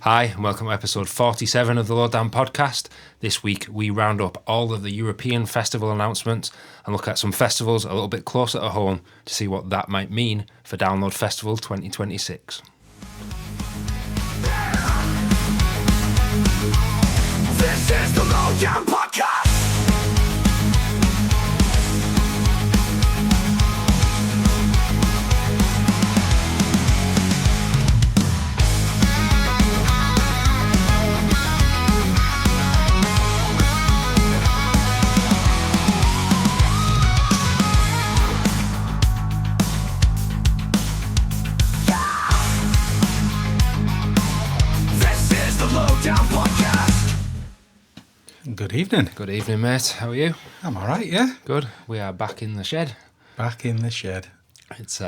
Hi, and welcome to episode 47 of the Lowdown podcast. This week, we round up all of the European festival announcements and look at some festivals a little bit closer to home to see what that might mean for Download Festival 2026. This is the Lowdown podcast. Good evening. Good evening, mate. How are you? I'm all right, yeah. Good. We are back in the shed. Back in the shed. It's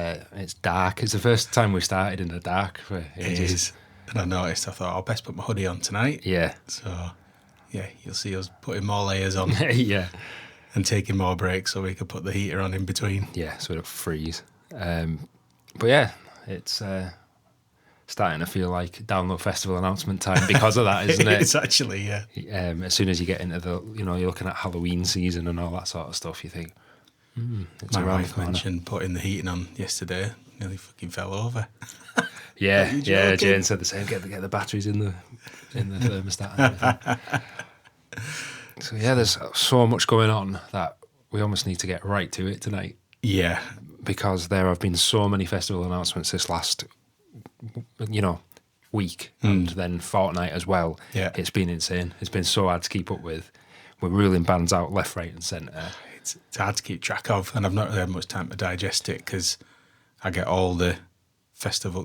dark. It's the first time we started in the dark for ages. It is. And I noticed, I thought, I'll best put my hoodie on tonight. Yeah. So, yeah, you'll see us putting more layers on Yeah. and taking more breaks so we could put the heater on in between. Yeah, so we don't freeze. But yeah, it's starting to feel like Download Festival announcement time because of that, isn't it? It's actually, yeah. As soon as you get into the, you're looking at Halloween season and all that sort of stuff, you think, it's My around the wife corner. mentioned putting the heating on yesterday. Nearly fucking fell over. Yeah, Are you yeah. joking? Jane said the same. Get the batteries in the thermostat. And everything. So yeah, there's so much going on that we almost need to get right to it tonight Yeah. because there have been so many festival announcements this last, week and then fortnight as well. Yeah. It's been insane. It's been so hard to keep up with. We're ruling bands out left, right, and centre. It's hard to keep track of, and I've not really had much time to digest it because I get all the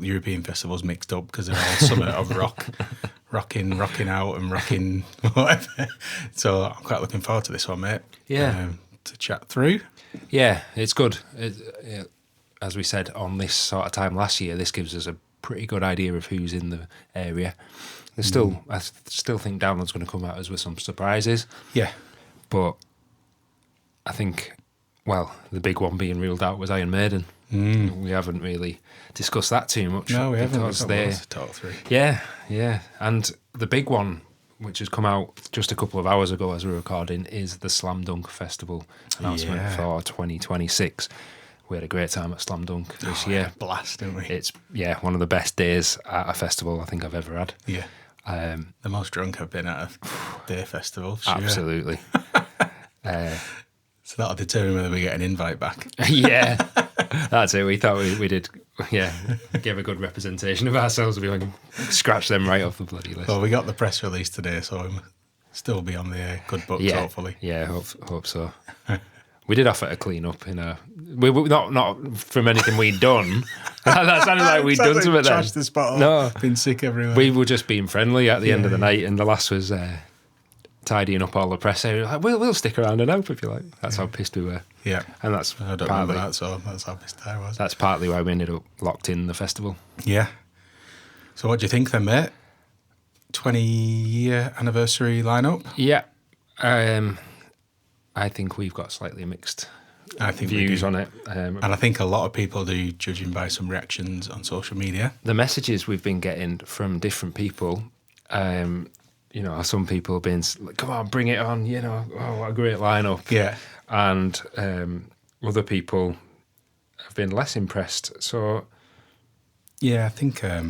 European festivals mixed up because they're all something of rocking out and rocking whatever. So I'm quite looking forward to this one, mate. Yeah. To chat through. Yeah, it's good. As we said on this sort of time last year, this gives us a pretty good idea of who's in the area. There's still, I still think Download's going to come at us with some surprises, Yeah. but I think, the big one being ruled out was Iron Maiden. We haven't really discussed that too much. No, we haven't. because We've got lots to talk through. Yeah, and the big one, which has come out just a couple of hours ago as we're recording, is the Slam Dunk Festival announcement for 2026. We had a great time at Slam Dunk this year. Blast, didn't we? It's one of the best days at a festival I think I've ever had. Yeah. The most drunk I've been at a day festival. Sure. Absolutely. So that'll determine whether we get an invite back. Yeah, that's it. We thought we did. Yeah, gave a good representation of ourselves. We like scratch them right off the bloody list. Well, we got the press release today, so we'll still be on the good books, hopefully. Yeah, hope so. We did offer to clean up in a. We not from anything we'd done. That sounded like we'd done something then. Trashed the spot up. No, Been sick everywhere. we were just being friendly at the end of the night, and the lass was tidying up all the press area. Like, we'll stick around and help if you like. That's how pissed we were. Yeah. And that's I don't remember that, so that's how pissed I was. That's partly why we ended up locked in the festival. Yeah. So what do you think then, mate? 20-year anniversary lineup? Yeah. I think we've got slightly mixed we views do. on it. And I think a lot of people do, judging by some reactions on social media. The messages we've been getting from different people, some people have been like, come on, bring it on, what a great lineup. Yeah. And other people have been less impressed. So, Yeah, I think, I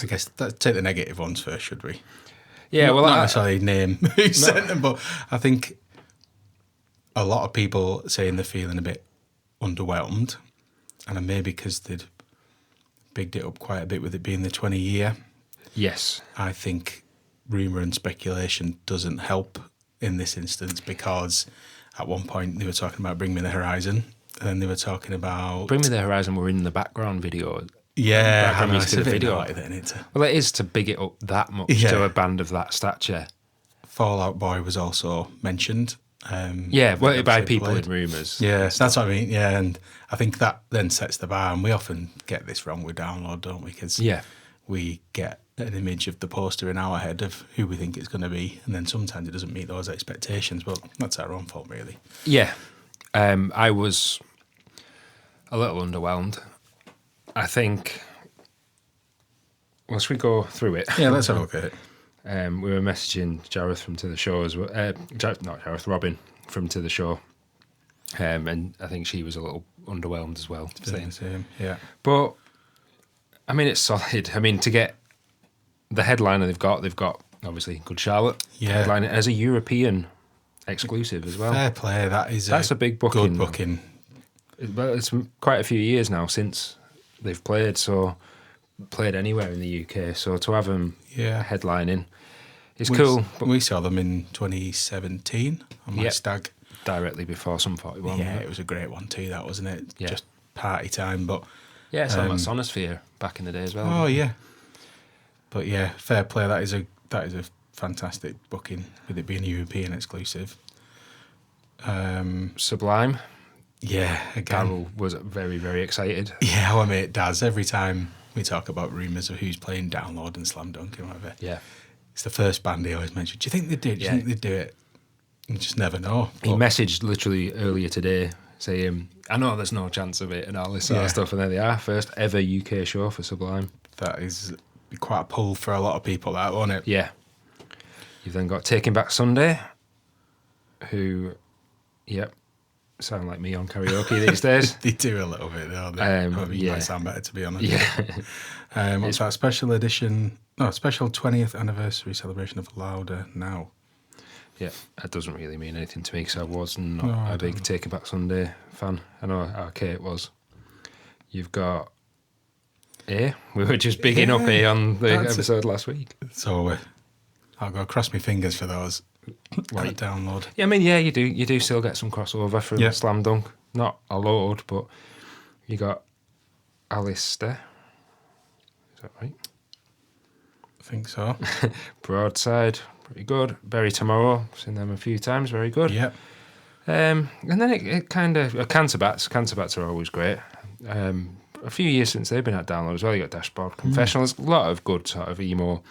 guess, take the negative ones first, should we? yeah, Not necessarily name who sent them, but I think a lot of people saying they're feeling a bit underwhelmed, and maybe because they'd bigged it up quite a bit with it being the 20-year. yes. I think rumour and speculation doesn't help in this instance because at one point they were talking about Bring Me the Horizon, and then they were talking about... Bring Me the Horizon were in the background video. Yeah, Background how music nice to of the it, video. like that, isn't it? Well, it is to big it up that much to a band of that stature. Fall Out Boy was also mentioned. By people in rumours. Yes, that's what I mean. Yeah, and I think that then sets the bar, and we often get this wrong with Download, don't we? Because we get an image of the poster in our head of who we think it's going to be, and then sometimes it doesn't meet those expectations, but that's our own fault, really. Yeah. I was a little underwhelmed. I think Well, should we go through it? Yeah, let's have a look at it. We were messaging Jareth from To The Show as well. Not Jareth, Robin from To The Show. And I think she was a little underwhelmed as well. Same. Yeah. But, I mean, it's solid. I mean, to get the headliner they've got obviously Good Charlotte. Yeah. Headliner as a European exclusive as well. Fair play. That's a big booking. Good booking. Well, it's quite a few years now since they've played anywhere in the UK. So to have them headlining is cool. But we saw them in 2017 on my stag. Directly before Sum 41. Yeah, it was a great one too, that, wasn't it? Yeah. Just party time, but... Yeah, it's like Sonosphere back in the day as well. Oh, yeah. But yeah, fair play. That is a fantastic booking, with it being a European exclusive. Sublime. Yeah, again. Darryl was very, very excited. Yeah, our mate Daz, every time we talk about rumours of who's playing Download and Slam Dunk and whatever, it's the first band he always mentions. Do you think they'd do it? Do you think they'd do it? You just never know. He messaged literally earlier today saying, I know there's no chance of it and all this sort of stuff, and there they are, first ever UK show for Sublime. That is quite a pull for a lot of people, that, won't it? Yeah. You've then got Taking Back Sunday, who, sound like me on karaoke these days. They do a little bit, don't they? You might sound better, to be honest. Yeah. What's that special edition? No, special 20th anniversary celebration of Louder Now. Yeah, that doesn't really mean anything to me because I was not a big Taking Back Sunday fan. I know how Kate was. You've got A. We were just bigging up A on the episode last week. So I'll go cross my fingers for those. Like Download. Yeah, I mean, you do. You do still get some crossover from Slam Dunk. Not a load, but you got Alistair. Is that right? I think so. Broadside. Pretty good. Bury Tomorrow, seen them a few times, very good. Yep. And then it kind of... Canterbats are always great. A few years since they've been at Download as well, you got Dashboard Confessionals, a lot of good sort of emo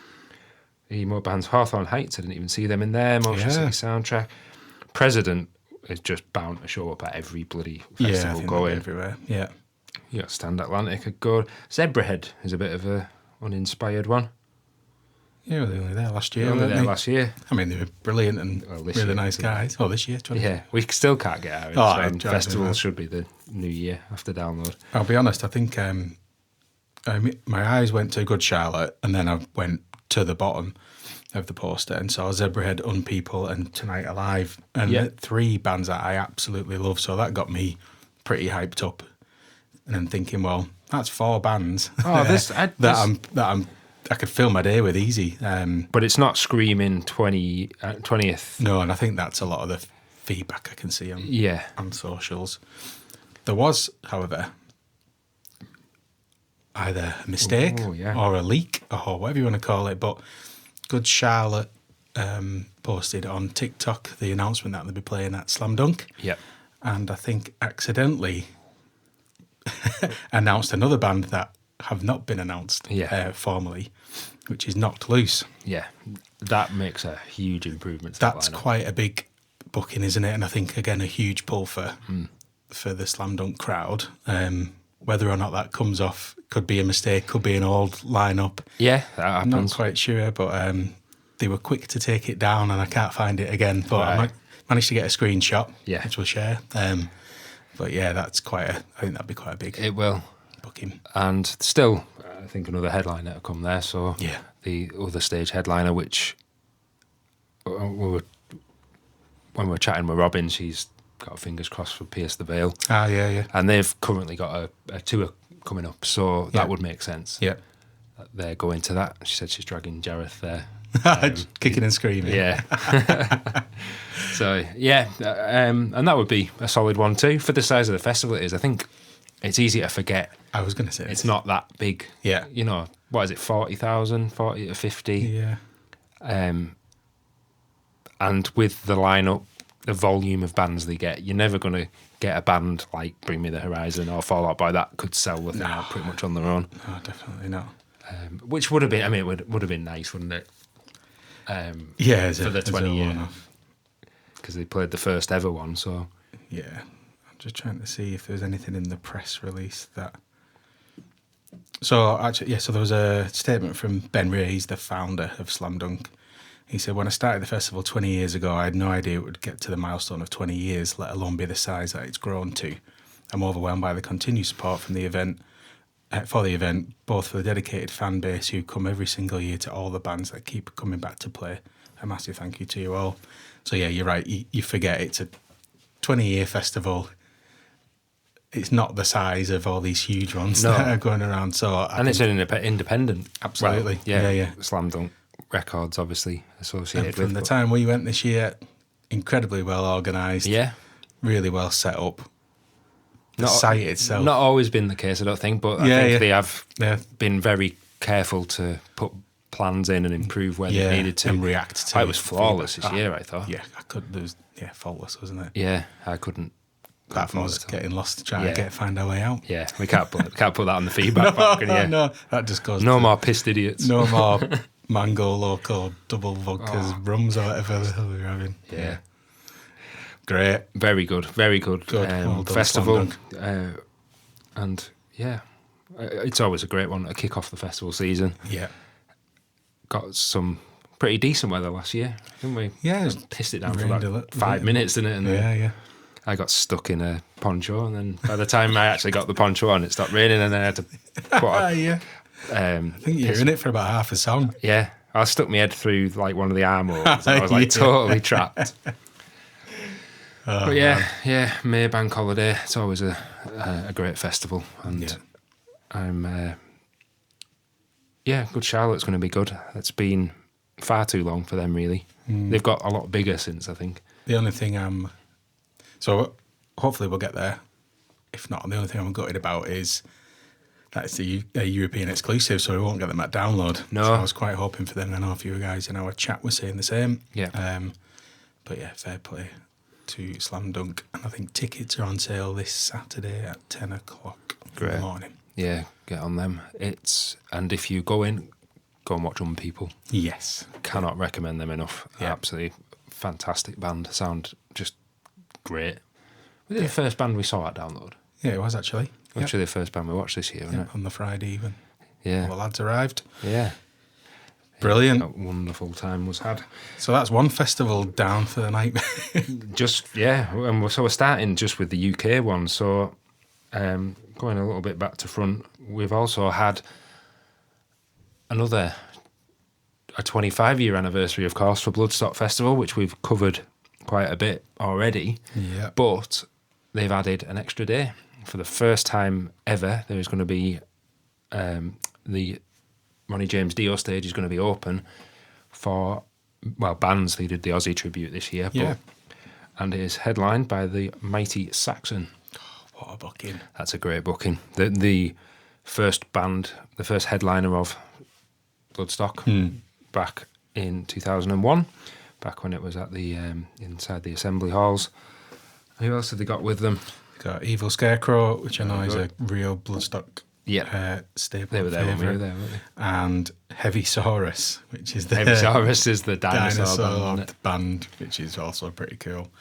bands. Hawthorne Heights, I didn't even see them in there. Motion City Soundtrack. President is just bound to show up at every bloody festival going. Everywhere, yeah. You got Stand Atlantic, a good... Zebrahead is a bit of a uninspired one. Yeah, they were only there last year. Last year. I mean, they were brilliant and really nice guys. Oh, this year, 20. Yeah, we still can't get out of it. Festival should be the new year after Download. I'll be honest, I think my eyes went to Good Charlotte and then I went to the bottom of the poster and saw Zebrahead, Unpeople and Tonight Alive. And 3 bands that I absolutely love. So that got me pretty hyped up. And then thinking, well, that's 4 bands I could fill my day with easy. But it's not screaming 20th. No, and I think that's a lot of the feedback I can see on socials. There was, however, either a mistake or a leak or whatever you want to call it, but Good Charlotte posted on TikTok the announcement that they'll be playing at Slam Dunk. Yep. And I think accidentally announced another band that have not been announced formally, which is Knocked Loose. Yeah, that makes a huge improvement to That's that lineup. quite a big booking, isn't it? And I think, again, a huge pull for the Slam Dunk crowd. Whether or not that comes off could be a mistake, could be an old lineup. Yeah, that happens. I'm not quite sure, but they were quick to take it down and I can't find it again. But I managed to get a screenshot, which we'll share. But yeah, I think that'd be quite a big... It will. Booking. And still, I think another headliner to come there. So the other stage headliner, which when we were chatting with Robin, she's got her fingers crossed for Pierce the Veil. Yeah. And they've currently got a tour coming up, so that would make sense. Yeah. They're going to that. She said she's dragging Jareth there. Kicking and screaming. Yeah. So, and that would be a solid one too. For the size of the festival it is, I think it's easy to forget. I was going to say it's not that big. Yeah. You know, what is it, 40,000, 40 to 50? Yeah. And with the lineup, the volume of bands they get, you're never going to get a band like Bring Me the Horizon or Fall Out Boy that could sell the thing out pretty much on their own. No, definitely not. Which would have been, it would have been nice, wouldn't it? For the 20 year. Because they played the first ever one, so. Yeah. I'm just trying to see if there's anything in the press release that So actually, yeah. So there was a statement from Ben Ray, he's the founder of Slam Dunk. He said, "When I started the festival 20 years ago, I had no idea it would get to the milestone of 20 years, let alone be the size that it's grown to. I'm overwhelmed by the continued support from the event, for the event, both for the dedicated fan base who come every single year to all the bands that keep coming back to play. A massive thank you to you all." So yeah, you're right. You forget it's a 20-year festival. It's not the size of all these huge ones that are going around. So it's an independent. Absolutely. Well, Yeah. Slam Dunk Records, obviously, associated And from with. the time we went this year, incredibly well organised. Yeah. Really well set up. The site itself. Not always been the case, I don't think, but I think they have been very careful to put plans in and improve where they needed to. And react to it was flawless this year, I thought. Yeah, I could. There was, faultless, wasn't it? Yeah, I couldn't. That was getting lost trying to find our way out. Yeah, we can't put that on the feedback back, can you? No, that just goes. No more pissed idiots. No more mango loco double vodkas rums or whatever the hell we were having. Yeah. Great. Very good. Very good. Well done, festival. And yeah, it's always a great one to kick off the festival season. Yeah. Got some pretty decent weather last year, didn't we? Yeah. Just pissed it down for about 5 minutes, didn't it? And yeah. I got stuck in a poncho, and then by the time I actually got the poncho on, it stopped raining, and then I had to put yeah. I think you're in it for about half a song. Yeah, I stuck my head through like one of the armholes. I was like totally trapped. But yeah, May Bank Holiday. It's always a great festival, and I'm Good Charlotte's going to be good. It's been far too long for them, really. They've got a lot bigger since, I think. The only thing so hopefully we'll get there. If not, the only thing I'm gutted about is that it's a European exclusive, so we won't get them at download. No. So I was quite hoping for them. I know a few guys in our chat were saying the same. Yeah. But yeah, fair play to Slam Dunk. And I think tickets are on sale this Saturday at 10 o'clock in the morning. Yeah, get on them. And if you go and watch People. Yes. Cannot recommend them enough. Yeah. Absolutely fantastic band. Sound just great. Was it the first band we saw at Download? Yeah, it was actually. Actually, the first band we watched this year, wasn't it? On the Friday even. Yeah. All the lads arrived. Yeah. Brilliant. A wonderful time was had. So that's one festival down for the night. And we're starting just with the UK one. So going a little bit back to front, we've also had a 25-year anniversary, of course, for Bloodstock Festival, which we've covered quite a bit already. Yeah. But they've added an extra day. For the first time ever, there is going to be the Ronnie James Dio stage is going to be open for bands. They did the Aussie tribute this year, and it is headlined by the Mighty Saxon. Oh, what a booking! That's a great booking. The first band, the first headliner of Bloodstock back in 2001, back when it was at the inside the assembly halls. Who else have they got with them? Got Evil Scarecrow, which I know is a real Bloodstock staple. They were there when we were there, weren't they? And Heavysaurus, which is the Heavysaurus is the dinosaur band, which is also pretty cool.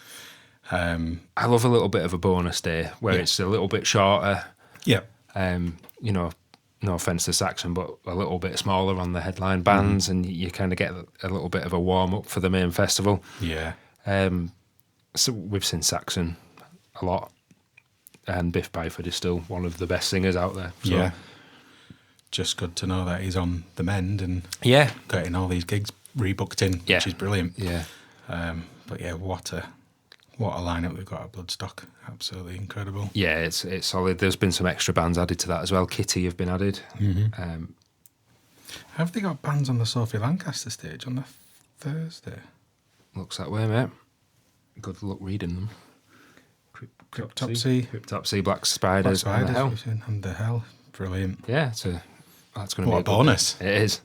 I love a little bit of a bonus day where it's a little bit shorter. Yeah. No offence to Saxon, but a little bit smaller on the headline bands, and you kind of get a little bit of a warm up for the main festival. Yeah. So we've seen Saxon a lot, and Biff Byford is still one of the best singers out there. So. Yeah. Just good to know that he's on the mend and getting all these gigs rebooked in, which is brilliant. Yeah. But yeah, what a lineup we've got at Bloodstock. Absolutely incredible. Yeah, it's solid. There's been some extra bands added to that as well. Kitty have been added. Mm-hmm. Have they got bands on the Sophie Lancaster stage on the Thursday? Looks that way, mate. Good luck reading them. Cryptopsy, Black Spiders, and the Hell. Brilliant. Yeah, that's going to be a bonus. It is.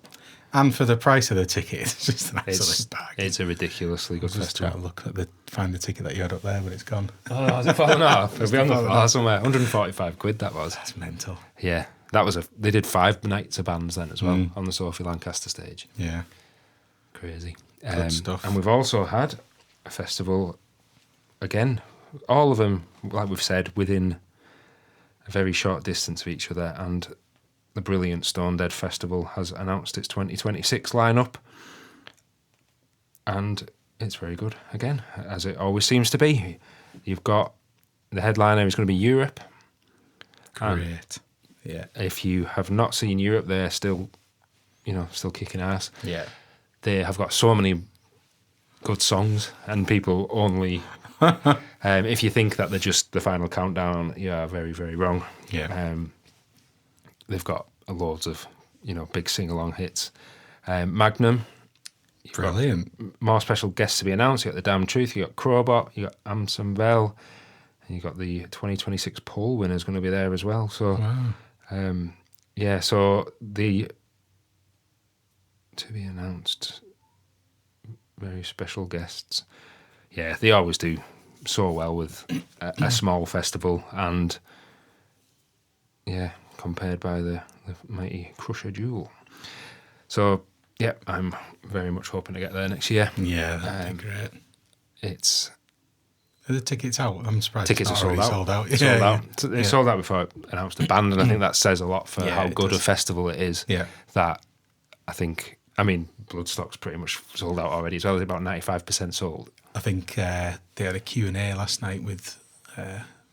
And for the price of the ticket, it's just an absolute bargain. It's a ridiculously good festival. Look at find the ticket that you had up there, but it's gone. Oh, has it fallen off? It'll be on the floor somewhere. 145 quid that was. That's mental. Yeah, they did 5 nights of bands then as well on the Sophie Lancaster stage. Yeah. Crazy. Good stuff. And we've also had a festival, again, all of them, like we've said, within a very short distance of each other, and the brilliant Stone Dead Festival has announced its 2026 lineup, and it's very good again, as it always seems to be. You've got the headliner is going to be Europe. Great. Yeah. If you have not seen Europe, they're still, still kicking ass. Yeah. They have got so many good songs, and people only. If you think that they're just the final countdown, you are very, very wrong. Yeah. They've got loads of, big sing-along hits. Magnum. Brilliant. More special guests to be announced. You got The Damn Truth. You got Crowbot. You got Amson Bell. And you got the 2026 poll winners going to be there as well. So, Wow. So the to be announced very special guests. Yeah, they always do so well with a small festival, and compared by the mighty Crusher Jewel. So, yeah, I'm very much hoping to get there next year. Yeah, that'd be great. Are the tickets out? I'm surprised. Tickets are sold out. Sold out. Sold out. They sold out before I announced the band, and I think that says a lot for how good a festival it is. Yeah. That Bloodstock's pretty much sold out already as well. It's about 95% sold. I think they had a Q&A last night with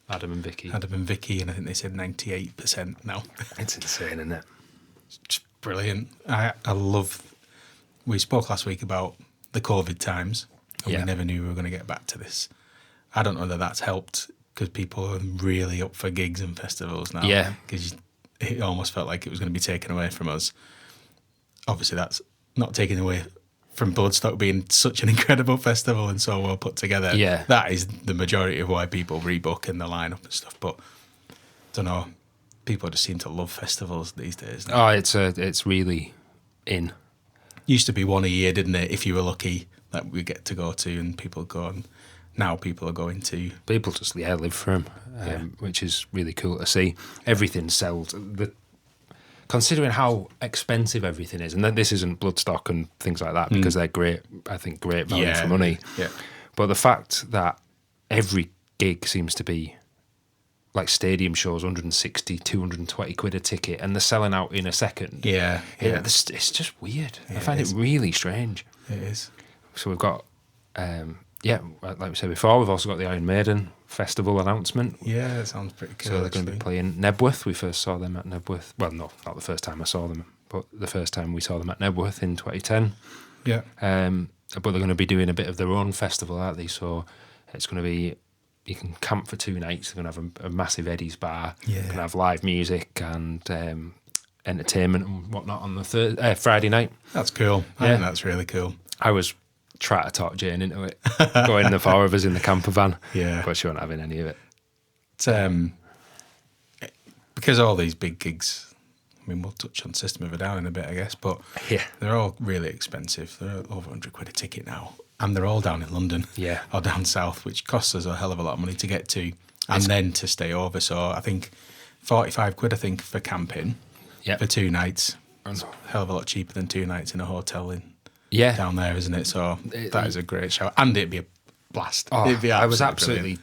Adam and Vicky. and I think they said 98% now. It's insane, isn't it? It's brilliant. I love. We spoke last week about the COVID times, and we never knew we were going to get back to this. I don't know whether that's helped because people are really up for gigs and festivals now. Yeah. Because it almost felt like it was going to be taken away from us. Obviously, that's not taken away from Bloodstock being such an incredible festival and so well put together. Yeah. That is the majority of why people rebook and the lineup and stuff. But, I don't know, people just seem to love festivals these days now. Oh, it's really in. Used to be one a year, didn't it? If you were lucky, that we get to go to, and people go. And now people are going to. People just live for them, which is really cool to see. Everything sells. Considering how expensive everything is, and then this isn't Bloodstock and things like that because they're great. I think great value for money. Yeah. But the fact that every gig seems to be like stadium shows, 160, 220 quid a ticket, and they're selling out in a second. Yeah. It's just weird. I find it really strange. It is. So we've got, like we said before, we've also got the Iron Maiden Festival announcement. Yeah, that sounds pretty cool. So they're going to be playing Nebworth. We first saw them at Nebworth. Well, no, not the first time I saw them, but the first time we saw them at Nebworth in 2010. Yeah. But they're going to be doing a bit of their own festival, aren't they? So it's going to be, you can camp for 2 nights. They're going to have a massive Eddie's bar. Yeah. They're going to have live music and entertainment and whatnot on the Friday night. That's cool. I think that's really cool. I was trying to talk Jane into it, going the 4 of us in the camper van. Yeah. But she wasn't having any of it. It's, because all these big gigs, I mean, we'll touch on System of a Down in a bit, I guess, but they're all really expensive. They're over 100 quid a ticket now. And they're all down in London or down south, which costs us a hell of a lot of money to get to and then to stay over. So I think 45 quid, for camping for 2 nights. It's a hell of a lot cheaper than 2 nights in a hotel down there, isn't it? So that is a great show. And it'd be a blast. It'd be I was absolutely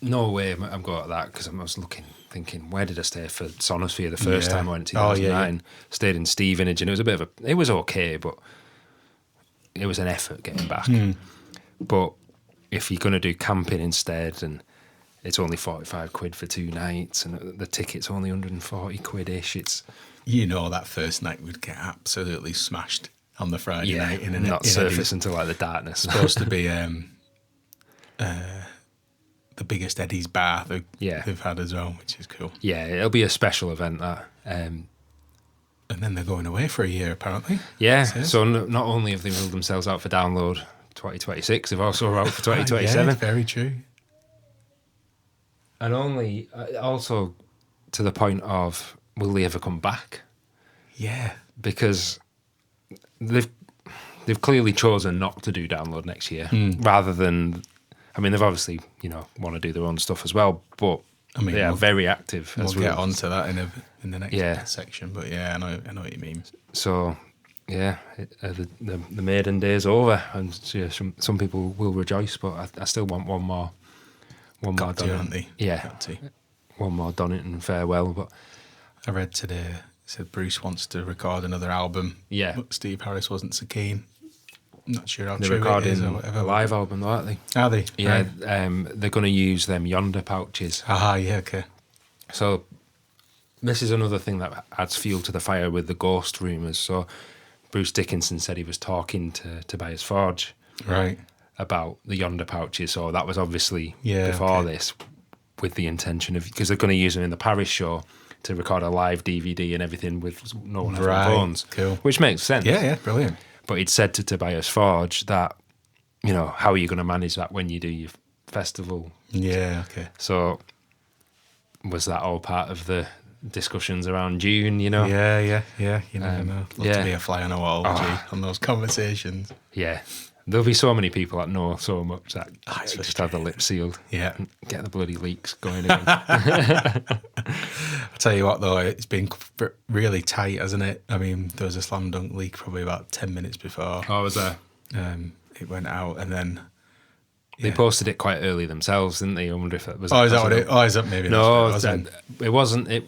no way I'm going to that, because I was thinking, where did I stay for Sonosphere the first time I went in 2009? Stayed in Stevenage, and it was it was okay, but it was an effort getting back. But if you're going to do camping instead, and it's only 45 quid for 2 nights, and the ticket's only 140 quid-ish, it's... that first night would get absolutely smashed on the Friday night. Not surface until like the darkness. It's supposed to be the biggest Eddie's bar they've had as well, which is cool. Yeah, it'll be a special event, that. And then they're going away for a year, apparently. Yeah, so not only have they ruled themselves out for Download 2026, they've also out for 2027. Very true. And also to the point of, will they ever come back? Yeah. Because they've clearly chosen not to do Download next year, rather than... I mean, they've obviously, want to do their own stuff as well, but they are very active. We'll get onto that in the next section, but I know what you mean. So, the maiden day's over, and some people will rejoice, but I still want one more Donington. Yeah, one more Donington farewell. But I read today said Bruce wants to record another album. Yeah. But Steve Harris wasn't so keen. I'm not sure how They're true it is recording or whatever. a live album, though, aren't they? Are they? Yeah, Right. they're going to use them Yonder pouches. Ah, yeah, okay. So this is another thing that adds fuel to the fire with the ghost rumours. So Bruce Dickinson said he was talking to Tobias Forge Right. about the Yonder pouches. So that was obviously Yeah, before okay. this, with the intention of, because they're going to use them in the Paris show to record a live DVD and everything with no one having Right, phones. cool. Which makes sense. Yeah, brilliant. But he'd said to Tobias Forge that, you know, how are you going to manage that when you do your festival? Yeah, okay. So was that all part of the discussions around June, you know? Yeah. You never know. Love yeah. to be a fly on a wall, on those conversations. Yeah. There'll be so many people that know so much that it's just have the lip sealed. Yeah. And get the bloody leaks going again. I'll tell you what, though, it's been really tight, hasn't it? I mean, there was a slam dunk leak probably about 10 minutes before Oh, was there? it went out, and then... They posted it quite early themselves, didn't they? I wonder if that was... Oh, is that what it... Oh, is that maybe... No, that's what it was then? it wasn't.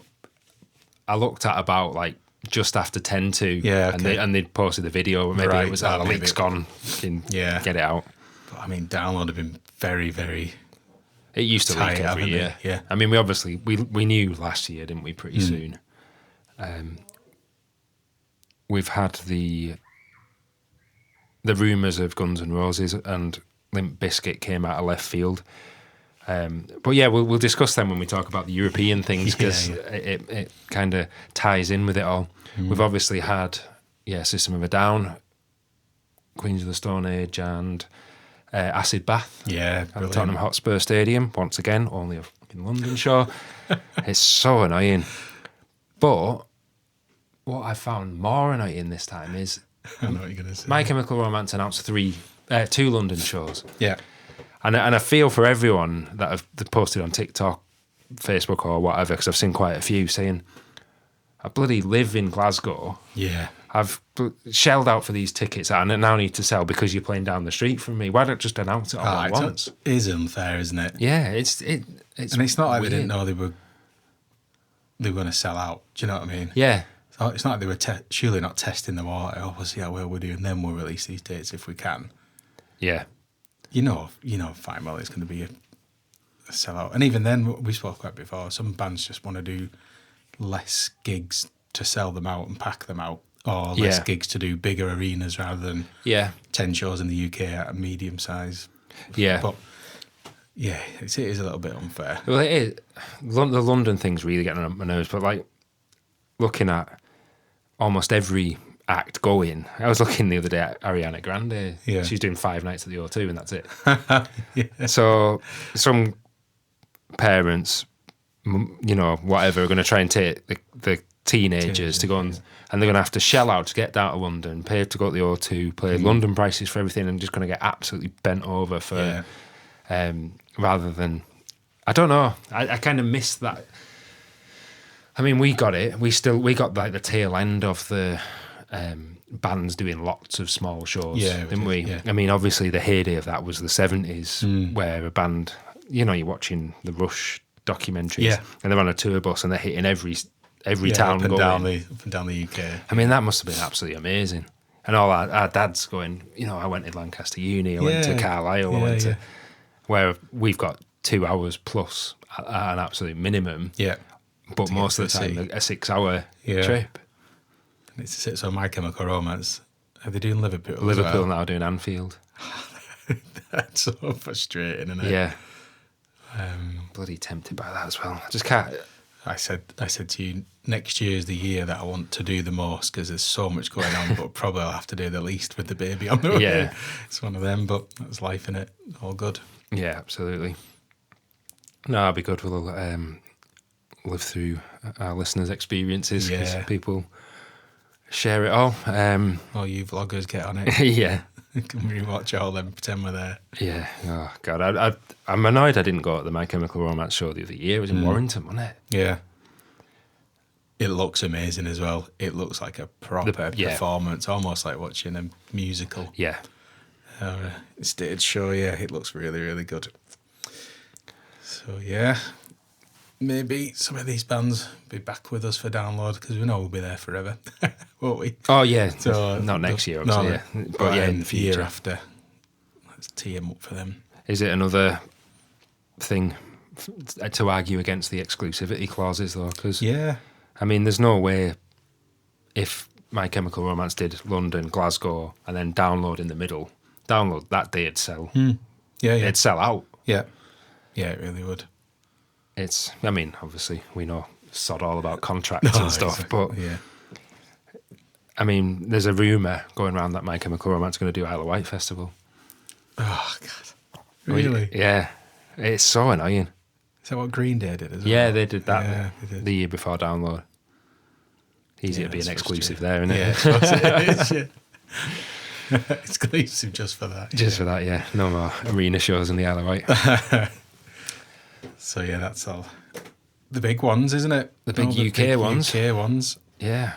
I looked at about like just after 10 to, Yeah, okay. and they'd posted the video, but maybe Right, it was that the maybe leak's it- gone. Fucking Yeah. Get it out. But, I mean, download have been very, very... It used to Tight, leak every haven't they? year. Yeah. I mean, we obviously we knew last year, didn't we? Pretty soon. We've had the rumours of Guns N' Roses and Limp Bizkit came out of left field. But yeah, we'll discuss them when we talk about the European things because it kind of ties in with it all. We've obviously had System of a Down, Queens of the Stone Age, and Acid Bath. Yeah, At the brilliant. Tottenham Hotspur Stadium, once again, only a fucking London show. It's so annoying. But what I found more annoying this time is I know what you're going to say. My Chemical Romance announced two London shows. Yeah. And I feel for everyone that have posted on TikTok, Facebook or whatever, because I've seen quite a few saying, I bloody live in Glasgow. Yeah. I've shelled out for these tickets and I now need to sell because you're playing down the street from me. Why don't just announce it all at once? It is unfair, isn't it? Yeah, it's And it's not like weird. they didn't know they were going to sell out. Do you know what I mean? Yeah, So it's not like they were surely not testing the water. Oh, we'll see how well we're doing, then we'll release these dates if we can. yeah, You know fine well it's going to be a sellout. And even then, we spoke about it before, some bands just want to do less gigs to sell them out and pack them out, or less Yeah. gigs to do bigger arenas rather than yeah, 10 shows in the UK at a medium size. yeah. But yeah, it is a little bit unfair. Well, it is. The London thing's really getting on my nerves, but like looking at almost every act going, I was looking the other day at Ariana Grande. Yeah. She's doing 5 nights at the O2 and that's it. Yeah. So some parents, whatever, are going to try and take the teenagers to go and they're going to have to shell out to get down to London, pay to go to the O2, pay London prices for everything, and just going to get absolutely bent over for rather than, I don't know. I kind of miss that. I mean, we got it. We got like the tail end of the bands doing lots of small shows, didn't we? Yeah. I mean, obviously the heyday of that was the 70s, where a band, you're watching the Rush documentaries, and they're on a tour bus and they're hitting every town up and going. down the UK. I mean, that must have been absolutely amazing. And all our dads going, I went to Lancaster Uni, I went to Carlisle, I went to where we've got 2 hours plus at an absolute minimum. Yeah. But To most get of the to time, see. a 6-hour Yeah. trip. And it's so My Chemical Romance. Are they doing Liverpool? as Liverpool well? now doing Anfield. That's so frustrating, isn't it? Yeah. Bloody tempted by that as well. I just can't. I said to you, next year is the year that I want to do the most because there's so much going on, but probably I'll have to do the least with the baby on the way. Yeah. It's one of them, but that's life, innit? All good. Yeah, absolutely. No, I'll be good. We'll live through our listeners' experiences because Yeah. people share it all. All you vloggers get on it. Yeah. Can we watch all them, pretend we're there? Yeah. Oh, God. I'm annoyed I didn't go to the My Chemical Romance show the other year. It was in Warrington, wasn't it? Yeah. It looks amazing as well. It looks like a proper performance, almost like watching a musical. Yeah. Stage show, yeah. It looks really, really good. So, yeah. maybe some of these bands be back with us for download because we know we'll be there forever, won't we? Oh yeah, So not next year, obviously. Yeah, but yeah, in the the year future. after. Let's tee them up for them. Is it another thing to argue against the exclusivity clauses though? Because Yeah. I mean, there's no way if My Chemical Romance did London, Glasgow, and then Download in the middle, Download that day it'd sell. Yeah, yeah. It'd sell out. Yeah. Yeah, it really would. It's, I mean, obviously we know sod all about contracts and stuff, but yeah. I mean, there's a rumour going around that My Chemical Romance is going to do Isle of Wight Festival. Oh, God. Really? Yeah. It's so annoying. Is that what Green Day did as well? Yeah, they did that Yeah, they did. the year before Download. Easy Yeah, to be an that's exclusive true. there, isn't Yeah, it? I suppose it is, yeah. Exclusive just for that. Just for that, yeah. No more arena shows in the Isle of Wight. So, yeah, that's all. The big ones, isn't it? The big UK ones. UK ones. Yeah.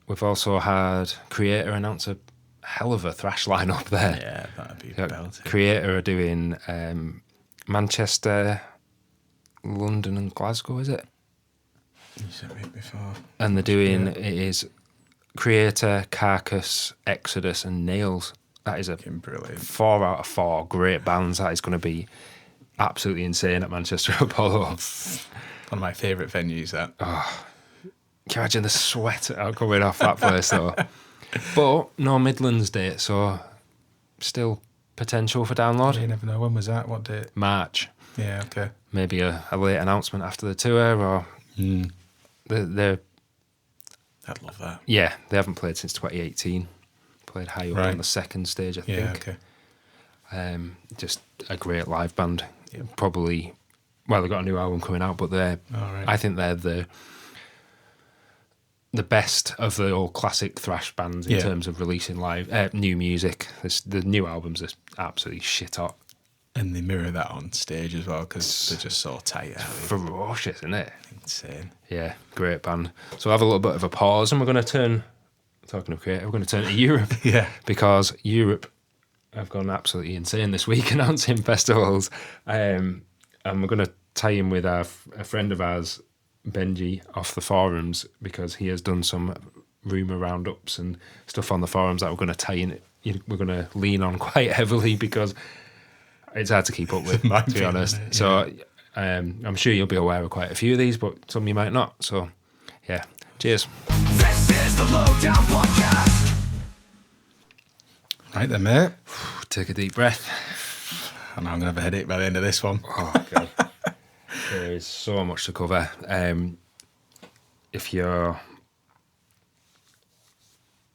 We've also had Creator announce a hell of a thrash lineup there. Yeah, that'd be Yeah, belting. Creator are doing Manchester, London and Glasgow, is it? You sent me before. And they're doing, it is Creator, Carcass, Exodus and Nails. That is a Fucking brilliant. 4 out of 4 great bands. That is going to be absolutely insane at Manchester Apollo. One of my favourite venues, that. Can you imagine the sweat coming off that place though? But no Midlands date, so still potential for download. You never know. When was that? What date? March. Yeah, okay. Maybe a late announcement after the tour, or they're I'd love that. yeah, they haven't played since 2018. Played high up Right. on the second stage, I Yeah, think. okay. Just a great live band. Yeah. Probably, well, they've got a new album coming out, but they're, All right. I think they're the best of the old classic thrash bands in Yeah. terms of releasing live new music. The new albums are absolutely shit hot, And they mirror that on stage as well because they're just so tight. Aren't they? ferocious, isn't it? Insane. Yeah, great band. So we'll have a little bit of a pause, and we're going to turn. Talking of creative, we're going to turn to Europe. Yeah. Because Europe have gone absolutely insane this week announcing festivals. And we're going to tie in with a friend of ours, Benji, off the forums, because he has done some rumour roundups and stuff on the forums that we're going to tie in. We're going to lean on quite heavily because it's hard to keep up with, Might to be be, honest. isn't it? So I'm sure you'll be aware of quite a few of these, but some you might not. So, yeah. Cheers. This is the Lowdown Podcast. Right then, mate. Take a deep breath. And I'm going to have a headache by the end of this one. Oh, God. There is so much to cover. If you're,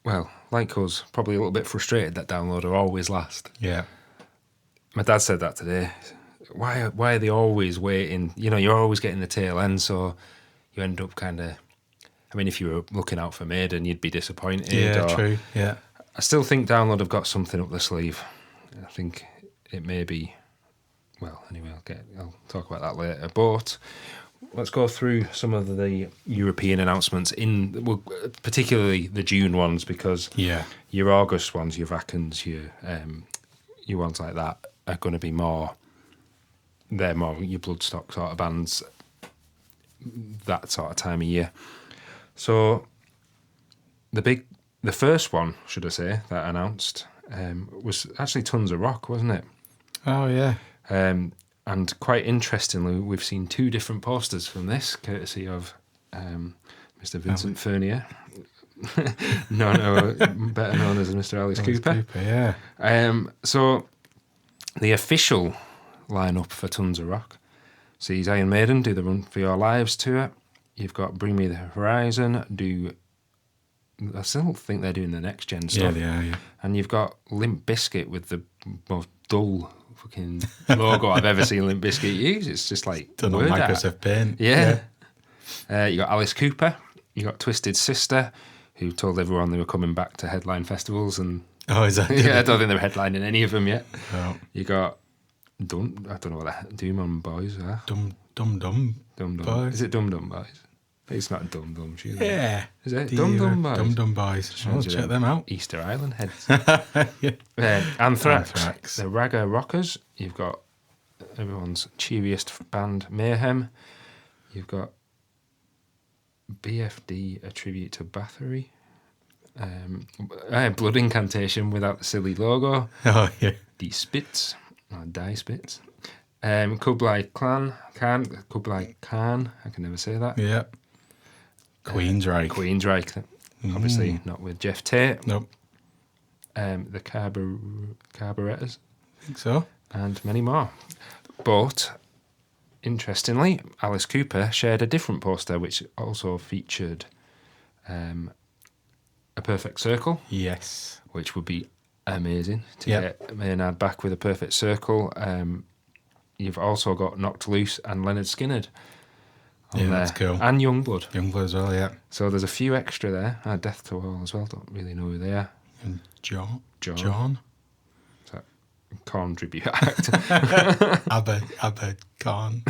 well, like us, probably a little bit frustrated that download are always last. Yeah. My dad said that today. Why are they always waiting? You know, you're always getting the tail end, so you end up kind of, I mean, if you were looking out for Maiden, you'd be disappointed. Yeah, or- true. Yeah. I still think Download have got something up their sleeve. I think it may be, well, anyway, I'll talk about that later. But let's go through some of the European announcements, well, particularly the June ones, because Yeah. your August ones, your Vakens, your ones like that are going to be more, they're more your Bloodstock sort of bands, that sort of time of year. So the first one, should I say, that announced was actually Tons of Rock, wasn't it? Oh, yeah. And quite interestingly, we've seen 2 different posters from this, courtesy of Mr. Vincent Furnier, better known as Mr. Alice Cooper. Yeah. So the official lineup for Tons of Rock sees Iron Maiden do the Run for Your Lives tour. You've got Bring Me the Horizon, I still think they're doing the next gen stuff. Yeah, they are, yeah. And you've got Limp Bizkit with the most dull fucking logo I've ever seen Limp Bizkit use. It's just like Done on word art. Microsoft Paint. Yeah. You got Alice Cooper. You got Twisted Sister, who told everyone they were coming back to headline festivals, and Oh, is that? yeah, I don't think they're headlining any of them yet. Oh. You got I don't know what that Doom on Boys are. Dum Dum Dum. Boys. Is it Dum Dum Boys? It's not Dum Dum. Yeah. Is it Dum Dum Boys? Dum Dum Boys. Oh, Imagine check them out. Easter Island heads. Yeah. Anthrax. Anthrax. The Ragga Rockers. You've got everyone's cheeriest band, Mayhem. You've got BFD, a tribute to Bathory. Blood Incantation without the silly logo. Oh, yeah. Die Spitz, or Die Spitz. Kublai Khan, Kublai Khan, I can never say that. Yeah. Queensryche. Queensryche, obviously not with Jeff Tate. Nope. The Carburettors, I think so. and many more. But, interestingly, Alice Cooper shared a different poster which also featured a perfect circle, Yes. which would be amazing to Yep. get Maynard back with a perfect circle. You've also got Knocked Loose and Leonard Skinner on Yeah, there. that's cool. And Youngblood. Youngblood as well, yeah. So there's a few extra there. Death to All as well. Don't really know who they are. And John. John. So, Corn tribute act. Abba Khan.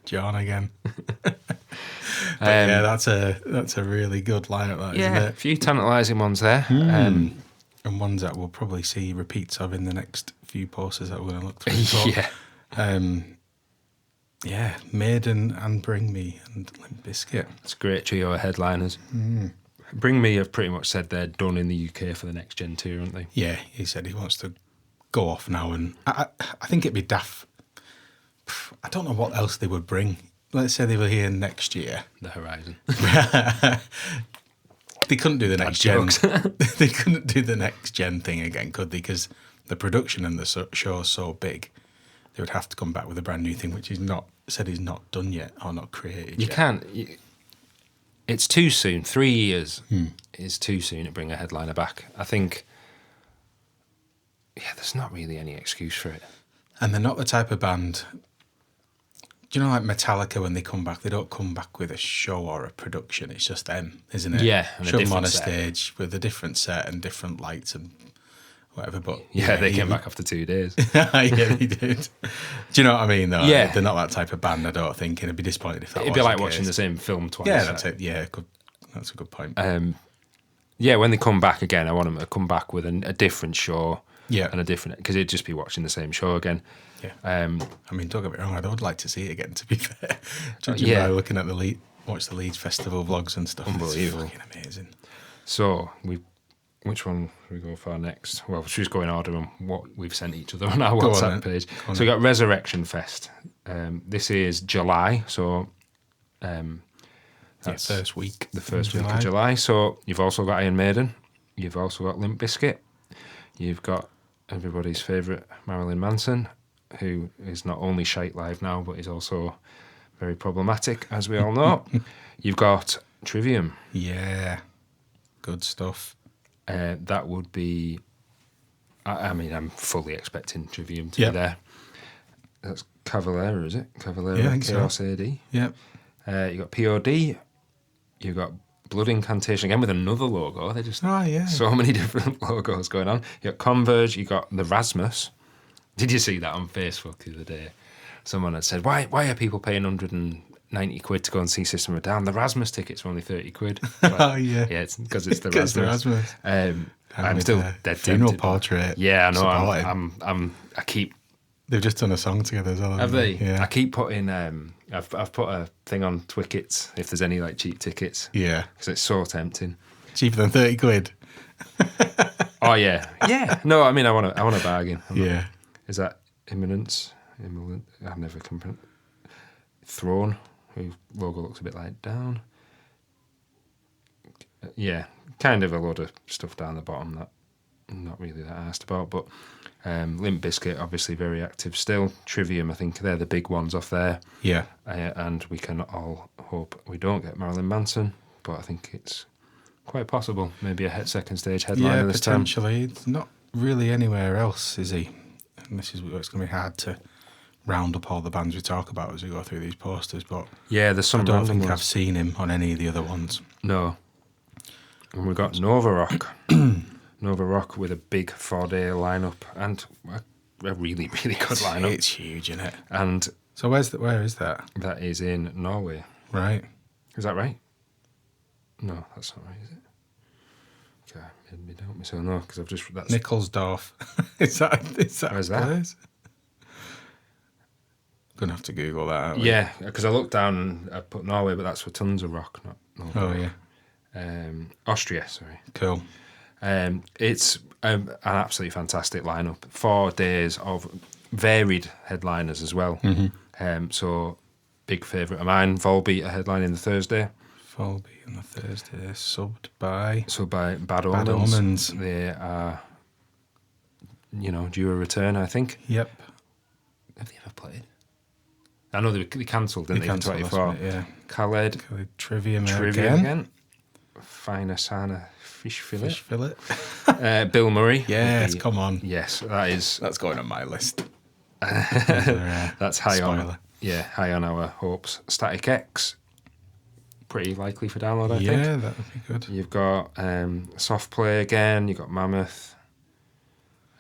John again. But yeah, that's a really good lineup, that, Yeah, isn't a it? few tantalising ones there. And ones that we'll probably see repeats of in the next few posters that we're going to look through. So, Yeah, Maiden and Bring Me and Limp Bizkit. it's a great trio of headliners. Bring Me have pretty much said they're done in the UK for the next Gen 2, aren't they? Yeah, he said he wants to go off now, and I think it'd be daft. I don't know what else they would bring. Let's say they were here next year. The Horizon. They couldn't do the Bad next gen. jokes. They couldn't do the next gen thing again, could they? Because the production and the show is so big, they would have to come back with a brand new thing, which he's not not done yet or not created. You yet. can't. It's too soon. 3 years is too soon to bring a headliner back. I think. Yeah, there's not really any excuse for it. And they're not the type of band. Do you know, like Metallica, when they come back, they don't come back with a show or a production. It's just them, isn't it? Yeah, and a show them on different a set. stage with a different set and different lights and whatever. But Yeah, they came back after 2 days. Yeah, they did. Do you know what I mean? Though, Yeah. they're not that type of band. I don't think, and I'd be disappointed if that. It'd be was like the watching case. the same film twice. Yeah, that's it. Yeah, good. That's a good point. Yeah, when they come back again, I want them to come back with a different show. Yeah. And a different, because it'd just be watching the same show again. Yeah. Um, I mean, don't get me wrong. I would like to see it again. To be fair, judging yeah. by looking at watch the Leeds Festival vlogs and stuff. Unbelievable. It's fucking amazing. So which one should we go for next? Well, should we just go in order on what we've sent each other on our Go on WhatsApp then. page? Go on So we got Resurrection Fest. This is July, so that's First week. the first week of July. So you've also got Iron Maiden. You've also got Limp Bizkit. You've got everybody's favourite Marilyn Manson, who is not only shite live now, but is also very problematic, as we all know. You've got Trivium. Yeah, good stuff. That would be... I mean, I'm fully expecting Trivium to Yep. be there. That's Cavalera, is it? Cavalera, Yeah, I think so. Chaos AD. Yeah, You got POD. You got Blood Incantation again with another logo. They're just so many different logos going on. You got Converge. You got the Rasmus. Did you see that on Facebook the other day? Someone had said, "Why are people paying 190 quid to go and see System of a Down? The Rasmus tickets are only 30 quid." Like, Oh, yeah. yeah, it's because it's the 'Cause Rasmus. the Rasmus. I'm with still the dead funeral tempted. portrait. Yeah, I know. supporting. I keep. They've just done a song together as well. Have haven't they? Yeah. I keep putting. I've put a thing on Twickets if there's any like cheap tickets Yeah. because it's so tempting. Cheaper than 30 quid. Oh yeah, yeah. No, I mean I want a bargain. Yeah. Is that Imminence? I've never come. Throne, whose logo looks a bit like down. Yeah, kind of a lot of stuff down the bottom that I'm not really that asked about, but Limp Bizkit obviously very active still. Trivium, I think they're the big ones off there. Yeah. And we can all hope we don't get Marilyn Manson, but I think it's quite possible. Maybe a second stage headliner Yeah, this time. potentially. It's not really anywhere else, is he? And this is where it's going to be hard to round up all the bands we talk about as we go through these posters, but Yeah, there's some I don't random think ones. I've seen him on any of the other ones. No. And we've got Nova Rock. Nova Rock with a big 4-day lineup and a really, really good lineup. It's huge, isn't it? And So where is that? that is in Norway. Right. Is that right? No, that's not right, is it? Okay, made me doubt myself. No, because I've just... That's Nickelsdorf. is that Where's a that? place? Gonna have to Google that. Aren't we? Yeah, because I looked down and I put Norway, but that's for tons of rock, not Norway. Oh yeah. Austria, sorry. Cool. It's an absolutely fantastic lineup. 4 days of varied headliners as well. So, big favourite of mine, Volbeat are headlining the Thursday. Volbeat on the Thursday, subbed by Bad Bad Omens. Omens. They are, due a return, I think. Yep. Have they ever played? I know they cancelled, didn't they, for cancelled 24. last minute, yeah. Khaled, Trivium again. Finer Sana Fish Fillet. Fish fillet. Bill Murray. Yes, come on. Yes, that's going on my list. that's high on. Spoiler. Yeah, high on our hopes. Static X, pretty likely for download, I think. Yeah, that would be good. You've got Soft Play again. You've got Mammoth,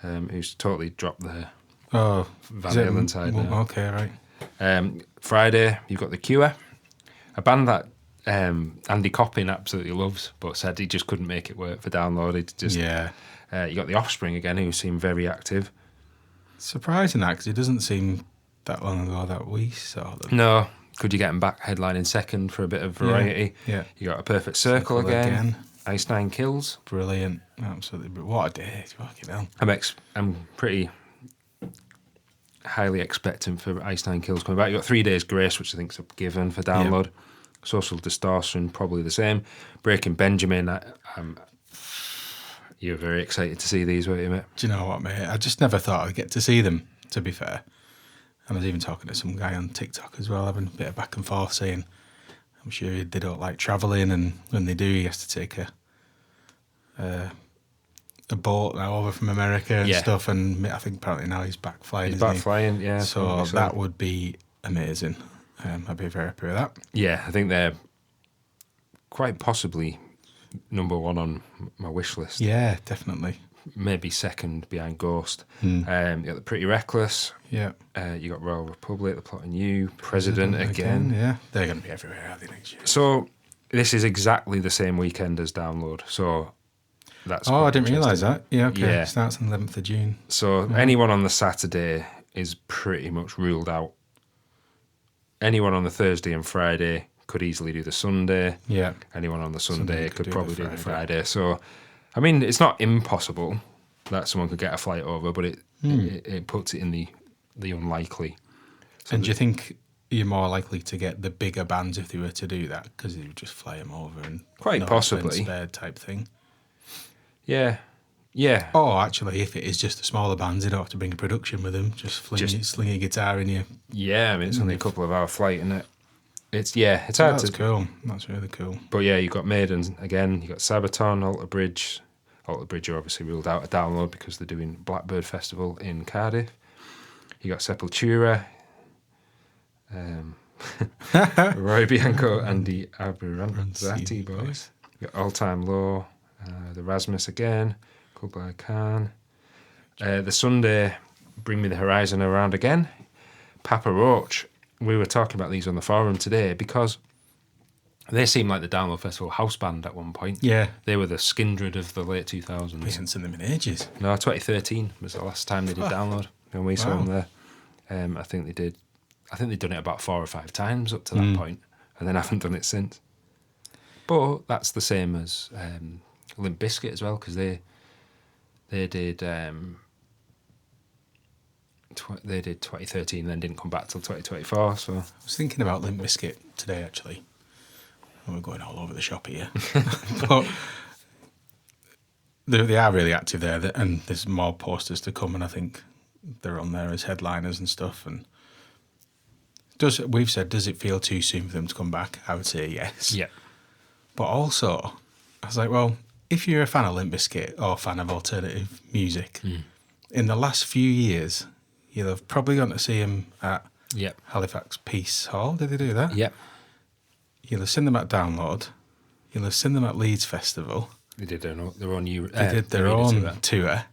who's totally dropped the Van Halen side now. Okay, right. Friday, you've got The Cure, a band that Andy Coppin absolutely loves, but said he just couldn't make it work for download. You got The Offspring again, who seem very active. Surprising that, because it doesn't seem that long ago that we saw them. No, could you get him back headlining second for a bit of variety? Yeah. You got A Perfect Circle again. Ice Nine Kills. Brilliant, absolutely. What a day! Fucking hell. I'm pretty highly expectant for Ice Nine Kills coming back. You got 3 Days Grace, which I think is a given for download. Social Distortion, probably the same. Breaking Benjamin, you're very excited to see these, weren't you, mate? Do you know what, mate? I just never thought I'd get to see them, to be fair. I was even talking to some guy on TikTok as well, having a bit of back and forth, saying I'm sure they don't like travelling, and when they do, he has to take a boat now over from America and stuff, and I think apparently now he's back flying. He's back flying, yeah. So that would be amazing. I'd be very happy with that. Yeah, I think they're quite possibly number one on my wish list. Yeah, definitely. Maybe second behind Ghost. You got The Pretty Reckless. Yeah. You got Royal Republic, The Plotting You, President again. Yeah, they're going to be everywhere, aren't they, next year? So this is exactly the same weekend as Download. So that's I didn't realise that. Yeah, okay. Yeah. It starts on the 11th of June. So anyone on the Saturday is pretty much ruled out. Anyone on the Thursday and Friday could easily do the Sunday. Yeah. Anyone on the Sunday could do probably the do the Friday. So, I mean, it's not impossible that someone could get a flight over, but it puts it in the unlikely. So And do you think you're more likely to get the bigger bands if they were to do that, because they would just fly them over and Quite no possibly. expense spared type thing? Yeah. Or actually, if it is just the smaller bands, they don't have to bring a production with them. Just sling a guitar in you. Yeah, I mean, it's only a couple of hour flight, isn't it? It's hard That's to... cool. That's really cool. But yeah, you've got Maiden again, you've got Sabaton, Alter Bridge. Alter Bridge are obviously ruled out of download because they're doing Blackbird Festival in Cardiff. You got Sepultura, Roy Bianco and the Aberranti Boys. You got All Time Low, the Rasmus again, Kublai Khan. The Sunday, Bring Me the Horizon Around Again. Papa Roach. We were talking about these on the forum today because they seem like the Download Festival house band at one point. Yeah. They were the Skindred of the late 2000s. We haven't seen them in ages. No, 2013 was the last time they did Download when we saw them there. I think they'd done it about 4 or 5 times up to that point, and then haven't done it since. But that's the same as Limp Bizkit as well, because they did 2013, then didn't come back till 2024. So I was thinking about Limp Bizkit today, actually. We're going all over the shop here. But they are really active there, and there's more posters to come, and I think they're on there as headliners and stuff. And we've said, does it feel too soon for them to come back? I would say yes. yeah, But also, I was like, well, if you're a fan of Limp Bizkit or a fan of alternative music, in the last few years, you'll have probably gone to see them at Halifax Peace Hall. Did they do that? Yep. You'll have seen them at Download. You'll have seen them at Leeds Festival. They did their own tour.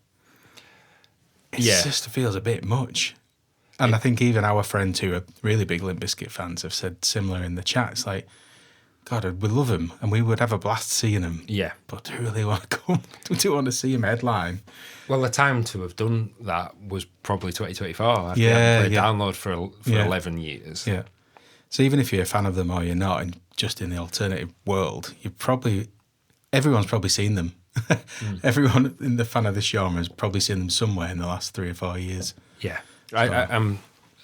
It just feels a bit much. And I think even our friends who are really big Limp Bizkit fans have said similar in the chat. It's like, God, we love them, and we would have a blast seeing them. Yeah. But do we really want to come? Do we want to see him headline? Well, the time to have done that was probably 2024. After Yeah, played yeah. Download for Yeah. 11 years. Yeah. So even if you're a fan of them or you're not, and just in the alternative world, everyone's probably seen them. Everyone in the fan of this genre has probably seen them somewhere in the last 3 or 4 years. Yeah.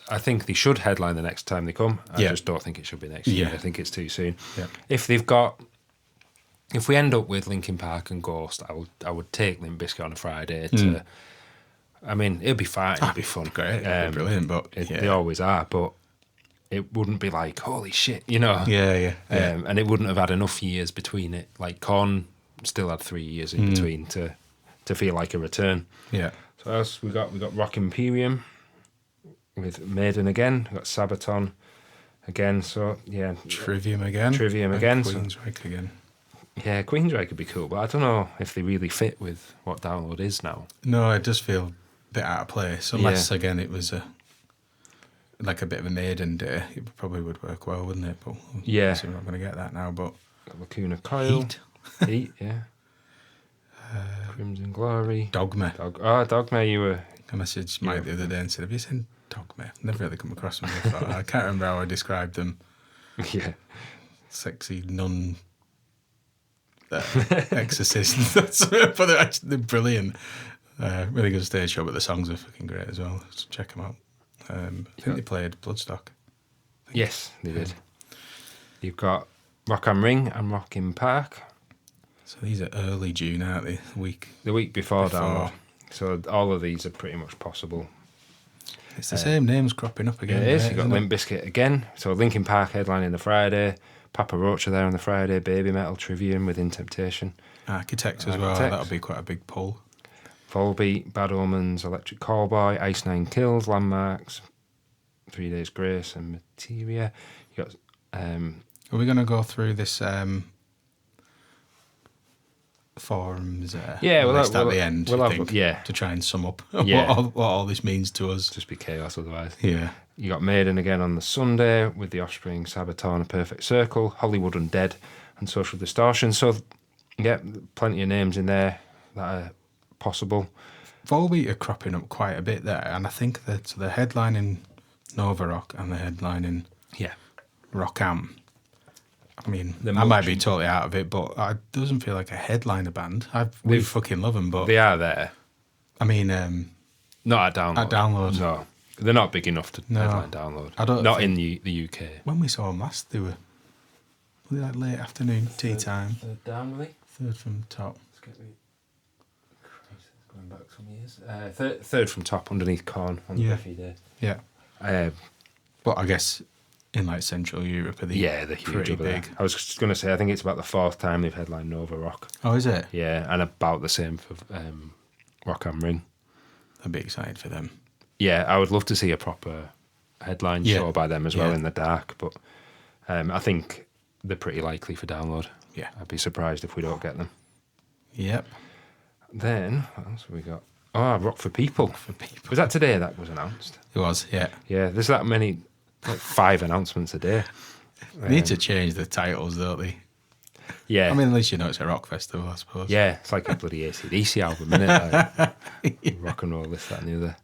I think they should headline the next time they come. I just don't think it should be next year. I think it's too soon. Yeah. If we end up with Linkin Park and Ghost, I would take Limp Bizkit on a Friday to. I mean, it'd be fine. That'd be fun, great, it'd be brilliant. But they always are. But it wouldn't be like holy shit, you know. Yeah. And it wouldn't have had enough years between it. Like Korn still had 3 years in between to feel like a return. Yeah. So what else we got? We got Rock Imperium with Maiden again. We got Sabaton again. So yeah, Trivium again. So, Queensryche again. yeah, Queensryche could be cool, but I don't know if they really fit with what Download is now. No, it does feel a bit out of place. Unless again it was like a bit of a Maiden day, it probably would work well, wouldn't it? But Yeah. we're not going to get that now. But Got Lacuna Coil. Heat. Yeah. Crimson Glory. Dogma. Dogma, you were... I messaged Mike the other day and said, "Have you seen Dogma?" I've never really come across them before. I can't remember how I described them. Yeah. Sexy nun exorcist. But they're brilliant. Really good stage show, but the songs are fucking great as well. So check them out. I think they played Bloodstock. Yes, they did. You've got Rock am Ring and Rock in Park. So these are early June, aren't they? The week before. Download. So all of these are pretty much possible. It's the same names cropping up again. It is. Right, You've got Limp Bizkit again. So Linkin Park headlining the Friday. Papa Roach are there on the Friday. Baby Metal, Trivium with In Temptation. Architects as well. That'll be quite a big pull. Volbeat, Bad Omens, Electric Callboy, Ice Nine Kills, Landmarks, 3 Days Grace, and Materia. You got. Are we going to go through this forums list at the end? We'll I have, think, to try and sum up Yeah. what all this means to us. Just be chaos otherwise. Yeah. You got Maiden again on the Sunday with The Offspring, Sabaton, A Perfect Circle, Hollywood Undead, and Social Distortion. So, yeah, plenty of names in there that are possible. Volbeat are cropping up quite a bit there, and I think that they're headlining Nova Rock and they're headlining Rock Am. I mean, I might be totally out of it, but it doesn't feel like a headliner band. We fucking love them, but they are there. I mean, not at Download. At Download, no, they're not big enough to headline Download. Not in the UK. When we saw them last, they were like late afternoon tea time. Third down, really. Third from top. Christ, it's going back some years. Third from top underneath Korn on the Buffy day. Yeah. But I guess in like Central Europe, they're huge pretty over big. there. I was just going to say, I think it's about the fourth time they've headlined Nova Rock. Oh, is it? Yeah, and about the same for Rock am Ring. I'd be excited for them. Yeah, I would love to see a proper headline show by them as well in the dark, but I think they're pretty likely for Download. Yeah. I'd be surprised if we don't get them. Yep. Then, what else have we got? Oh, Rock for People. Was that today that was announced? It was, yeah. Yeah, there's that many, like 5 announcements a day. They need to change the titles, don't they? Yeah. I mean, at least you know it's a rock festival, I suppose. Yeah, it's like a bloody AC/DC album, isn't it? Like, rock and roll, this, that, and the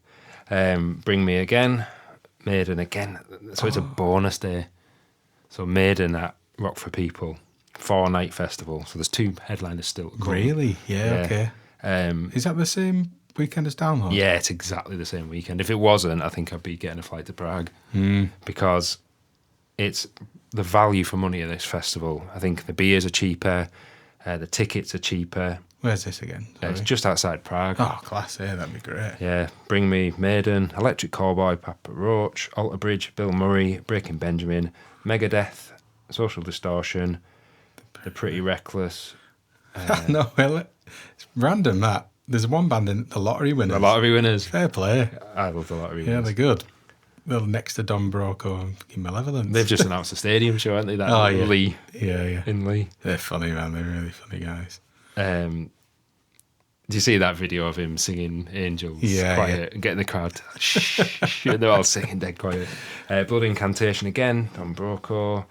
other. Bring Me Again, Maiden again. So it's a bonus day. So Maiden at Rock for People, 4-night festival. So there's 2 headliners still to come. Really? Yeah, okay. Is that the same weekend as Download? Yeah, it's exactly the same weekend. If it wasn't, I think I'd be getting a flight to Prague because it's the value for money of this festival. I think the beers are cheaper, the tickets are cheaper. Where's this again? It's just outside Prague. Oh, class, yeah, that'd be great. Yeah, Bring Me, Maiden, Electric Callboy, Papa Roach, Alter Bridge, Bill Murray, Breaking Benjamin, Megadeth, Social Distortion, The Pretty Reckless. No, well, it's random that. There's one band in the Lottery Winners. The Lottery Winners. Fair play. I love the Lottery Yeah, Winners. they're good. They're next to Don Broco and fucking Malevolence. They've just announced a stadium show, haven't they? That yeah. Lee. Yeah. In Lee. They're funny, man. They're really funny guys. Do you see that video of him singing Angels Yeah, quiet and getting the crowd shh, and they're all singing dead quiet. Blood Incantation again, Don Broco,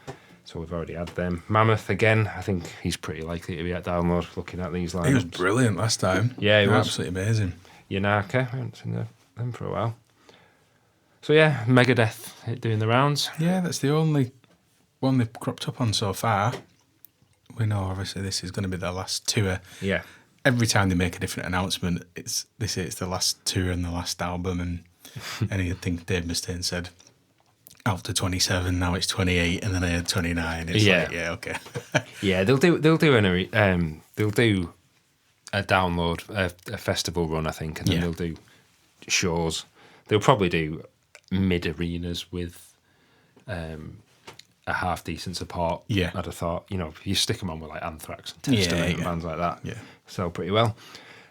So we've already had them. Mammoth again. I think he's pretty likely to be at download. Looking at these lineups, He was brilliant last time. Yeah, he was absolutely amazing. Yanaka. I haven't seen them for a while. So yeah, Megadeth doing the rounds. Yeah, that's the only one they've cropped up on so far. We know obviously this is going to be their last tour. Yeah. Every time they make a different announcement, it's the last tour and the last album, and I think Dave Mustaine said after 27, now it's 28, and then I had 29. It's okay. Yeah, they'll do a download, a festival run, I think, and then they'll do shows. They'll probably do mid arenas with a half decent support. Yeah, I'd have thought, if you stick them on with like Anthrax and Testament and bands like that, sell pretty well.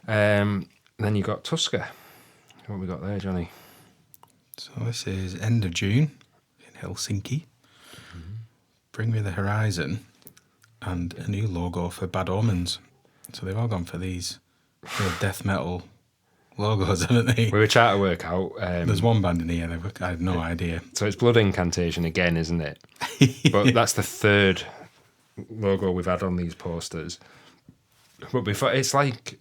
Then you got Tusker. What have we got there, Johnny? So this is end of June in Helsinki. Mm-hmm. Bring Me the Horizon and a new logo for Bad Omens. So they've all gone for these real death metal logos, haven't they? We were trying to work out. There's one band in here, I had no idea. So it's Blood Incantation again, isn't it? But that's the third logo we've had on these posters. But before, it's like...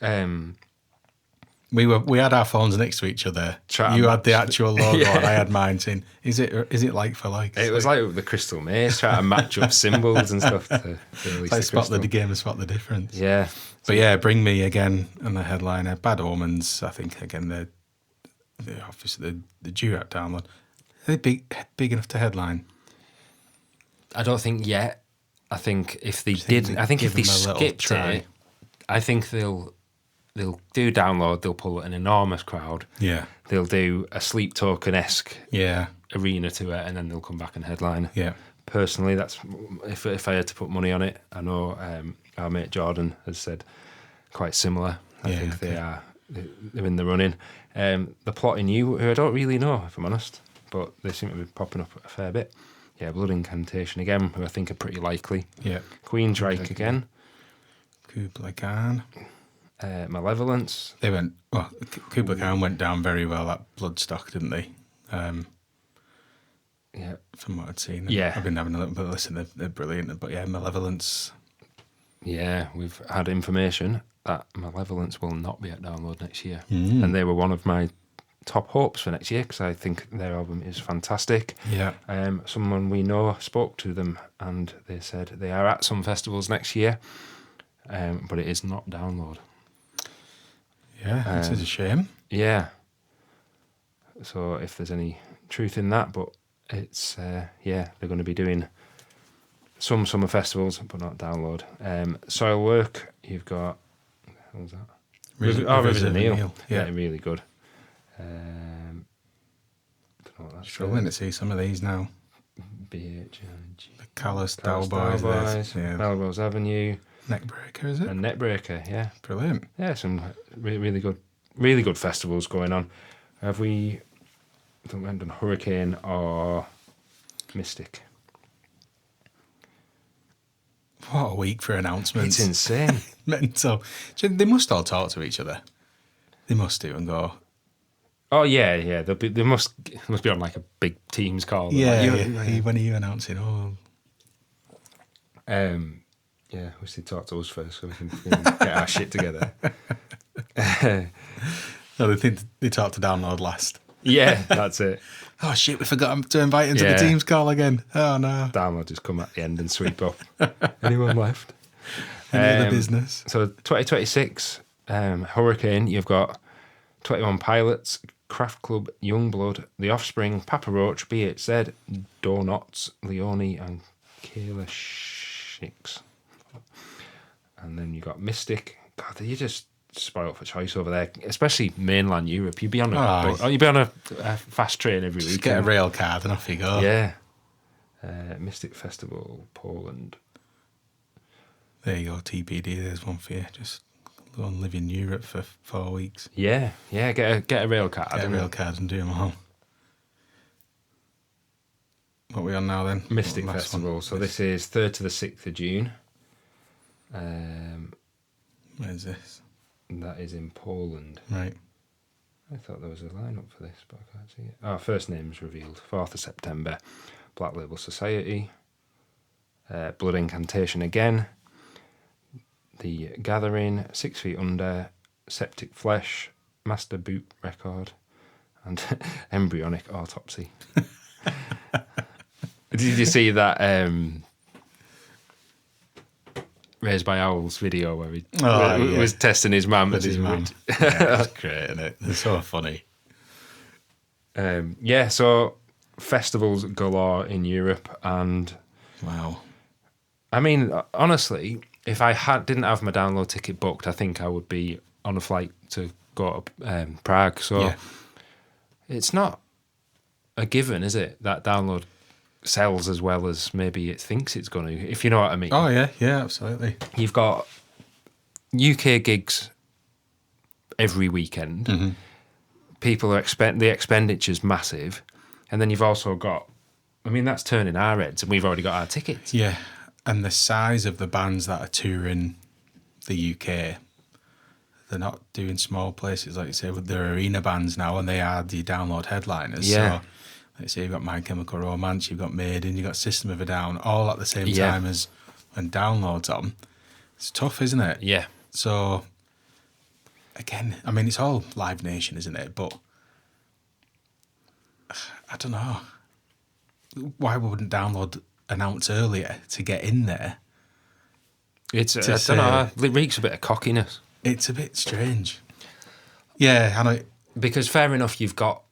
We had our phones next to each other. You had the actual logo and I had mine saying, is it like for like? It was like the Crystal Maze, trying to match up symbols and stuff. To release like spot the game and spot the difference. Yeah. But yeah, Bring Me again and the headliner. Bad Omens, I think, again, they're obviously the duo download. Are they big enough to headline? I don't think yet. I think if they did, I think if they skipped it, I think they'll do download, they'll pull an enormous crowd. Yeah. They'll do a Sleep Token-esque arena to it, and then they'll come back and headline. Yeah. Personally, that's if I had to put money on it. I know our mate Jordan has said quite similar. I think they're in the running. The Plotting You, who I don't really know, if I'm honest, but they seem to be popping up a fair bit. Yeah, Blood Incantation again, who I think are pretty likely. Yeah. Queensryche again. Kublai Khan. Malevolence. They went. Well, Kublai Khan went down very well at Bloodstock, didn't they? Yeah. From what I'd seen. Yeah. I've been having a little bit of listen. They're brilliant. But yeah, Malevolence. Yeah, we've had information that Malevolence will not be at download next year, and they were one of my top hopes for next year because I think their album is fantastic. Yeah. Someone we know spoke to them and they said they are at some festivals next year, but it is not download. Yeah, this is a shame. Yeah. So if there's any truth in that, but it's they're going to be doing some summer festivals, but not download. Soilwork, you've got what was that? Rivers of Neil. Yeah, really good. Don't know what that's. Struggling to see some of these now. BHIG. The Callous Dowboys. Melrose Avenue. Neckbreaker, is it? And Neckbreaker, yeah. Brilliant. Yeah, some really good festivals going on. Have we done Hurricane or Mystic? What a week for announcements. It's insane. Mental. They must all talk to each other. They must do and go. Oh yeah. They must be on like a big Teams call. Yeah, like, when are you announcing? Oh. Yeah, we should talk to us first so we can get our shit together. No, they think they talk to Download last. Yeah, that's it. Oh shit, we forgot to invite him to the Teams call again. Oh no. Download just come at the end and sweep up. Anyone left? Any other business? So 2026, Hurricane, you've got 21 Pilots, Craft Club, Youngblood, The Offspring, Papa Roach, BHZ, Donuts, Leone and Kayla Shix. And then you got Mystic. God, you just spoiled for choice over there, especially mainland Europe. You'd be on a fast train every week. Get a rail card and off you go. Yeah. Mystic Festival, Poland. There you go, TPD. There's one for you. Just go and live in Europe for 4 weeks. Yeah. Get a rail card. Get a rail card and do them all. What are we on now then? Mystic Festival. So this is 3rd to the 6th of June. Where is this? That is in Poland. Right. I thought there was a lineup for this, but I can't see it. First name's revealed. 4th of September. Black Label Society. Blood Incantation again. The Gathering, 6 Feet Under, Septic Flesh, Master Boot Record, and Embryonic Autopsy. Did you see that Raised by Owls video where he was testing his mum? With his mum. Yeah, it's great, isn't it? It's so funny. So festivals galore in Europe, and Wow. I mean, honestly, if I didn't have my download ticket booked, I think I would be on a flight to go to Prague. So Yeah. it's not a given, is it, that download sells as well as maybe it thinks it's going to, if you know what I mean. Oh, yeah, absolutely. You've got UK gigs every weekend. Mm-hmm. People are the expenditure's massive. And then you've also got, I mean, that's turning our heads, and we've already got our tickets. Yeah, and the size of the bands that are touring the UK, they're not doing small places, like you say, but they're arena bands now, and they are the download headliners. Yeah. So, like you say, you've got My Chemical Romance, you've got Maiden, you've got System of a Down, all at the same time as when download's on. It's tough, isn't it? Yeah. So, again, I mean, it's all Live Nation, isn't it? But I don't know. Why wouldn't download announce earlier to get in there? It's, I don't know, it reeks a bit of cockiness. It's a bit strange. Yeah, I know. Because fair enough, you've got,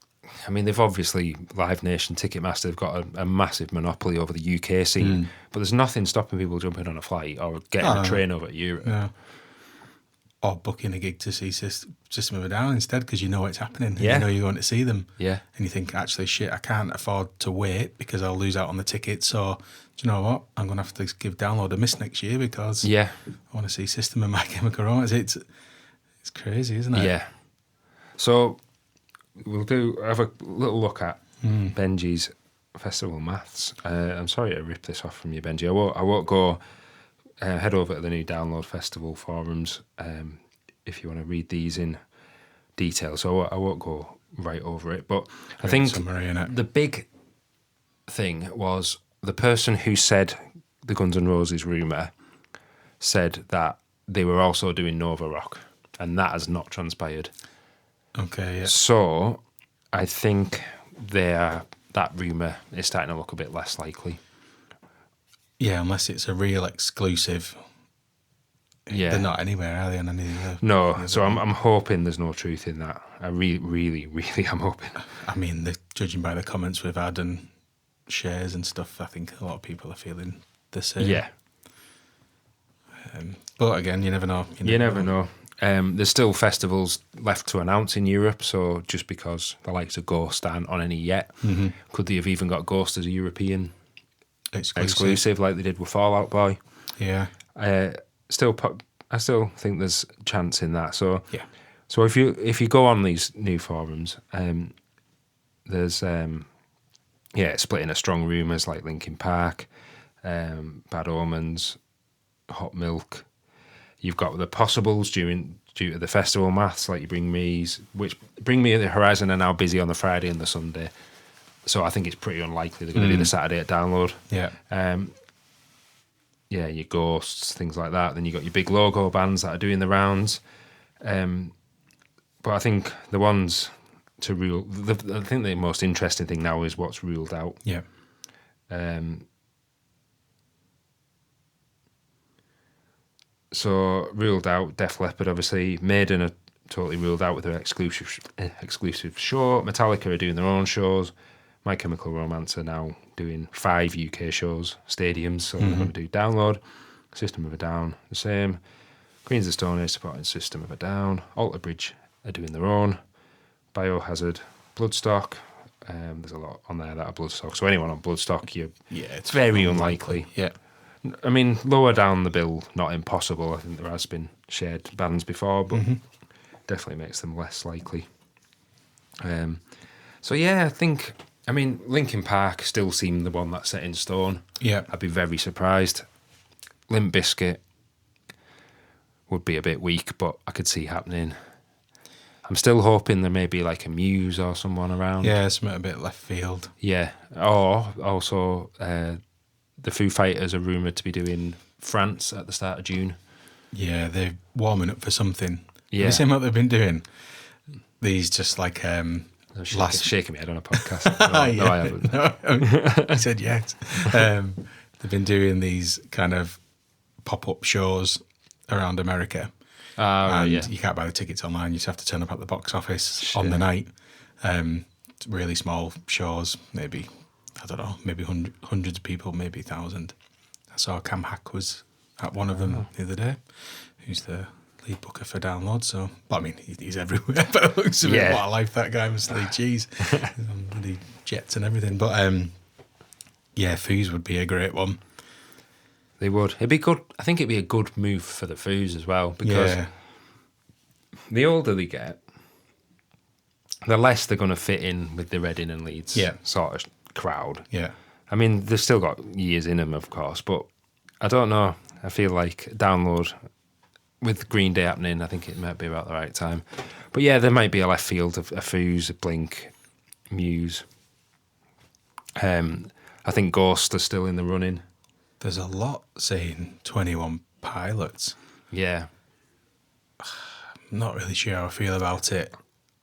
I mean, they've obviously, Live Nation, Ticketmaster, they've got a massive monopoly over the UK scene, but there's nothing stopping people jumping on a flight or getting a train over to Europe. Yeah. Or booking a gig to see System of a Down instead, because you know it's happening. And Yeah. you know you're going to see them. Yeah. And you think, actually, shit, I can't afford to wait because I'll lose out on the tickets. So, do you know what? I'm going to have to give download a miss next year because Yeah. I want to see System and My Chemical Romance. It's crazy, isn't it? Yeah. So we'll have a little look at Benji's festival maths. I'm sorry to rip this off from you, Benji. I won't go. Head over to the new Download Festival forums if you want to read these in detail. So I won't go right over it. But I think summary, innit? the big thing was the person who said the Guns N' Roses rumour said that they were also doing Nova Rock, and that has not transpired. Okay, yeah. So I think that rumour is starting to look a bit less likely. Yeah, unless it's a real exclusive. Yeah. They're not anywhere, are they? On any of the, No, so I'm hoping there's no truth in that. I really am hoping. I mean, judging by the comments we've had and shares and stuff, I think a lot of people are feeling the same. Yeah. But again, you never know. You never know. There's still festivals left to announce in Europe, so just because the likes of Ghost aren't on any yet, could they have even got Ghost as a European exclusive like they did with Fall Out Boy? Yeah. I still think there's chance in that. So Yeah. So if you go on these new forums, there's splitting a strong rumours like Linkin Park, Bad Omens, Hot Milk. You've got the possibles due to the festival maths, like you Bring Me at the Horizon are now busy on the Friday and the Sunday. So I think it's pretty unlikely they're going to do the Saturday at Download. Yeah. Your Ghosts, things like that. Then you got your big logo bands that are doing the rounds. But I think the ones to rule, I think the most interesting thing now is what's ruled out. Yeah. So ruled out, Def Leppard obviously. Maiden are totally ruled out with their exclusive show. Metallica are doing their own shows. My Chemical Romance are now doing 5 UK shows, stadiums, so they're going to do Download. System of a Down, the same. Queens of the Stone Age supporting System of a Down. Alter Bridge are doing their own. Biohazard, Bloodstock. There's a lot on there that are Bloodstock. So anyone on Bloodstock, it's very unlikely. Yeah. I mean, lower down the bill, not impossible. I think there has been shared bands before, but definitely makes them less likely. So yeah, I mean, Linkin Park still seem the one that's set in stone. Yeah. I'd be very surprised. Limp Bizkit would be a bit weak, but I could see happening. I'm still hoping there may be like a Muse or someone around. Yeah, something a bit left field. Yeah. Or also the Foo Fighters are rumoured to be doing France at the start of June. Yeah, they're warming up for something. Yeah. Have you seen what they've been doing? These just like Shaking my head on a podcast. No, I haven't. No, I said yes. They've been doing these kind of pop-up shows around America. And you can't buy the tickets online. You just have to turn up at the box office on the night. Really small shows, maybe, I don't know, maybe hundreds of people, maybe 1,000. I saw Cam Hack was at one of them the other day, who's the lead booker for Download. So, but I mean, he's everywhere. But it looks a bit what a life that guy must lead. Jeez, the jets and everything. But Foos would be a great one. They would. It'd be good. I think it'd be a good move for the Foos as well, because the older they get, the less they're going to fit in with the Reading and Leeds sort of crowd. Yeah. I mean, they've still got years in them, of course, but I don't know. I feel like Download, with Green Day happening, I think it might be about the right time. But yeah, there might be a left field of a Foos, a Blink, Muse. I think Ghost are still in the running. There's a lot saying 21 Pilots. Yeah. I'm not really sure how I feel about it.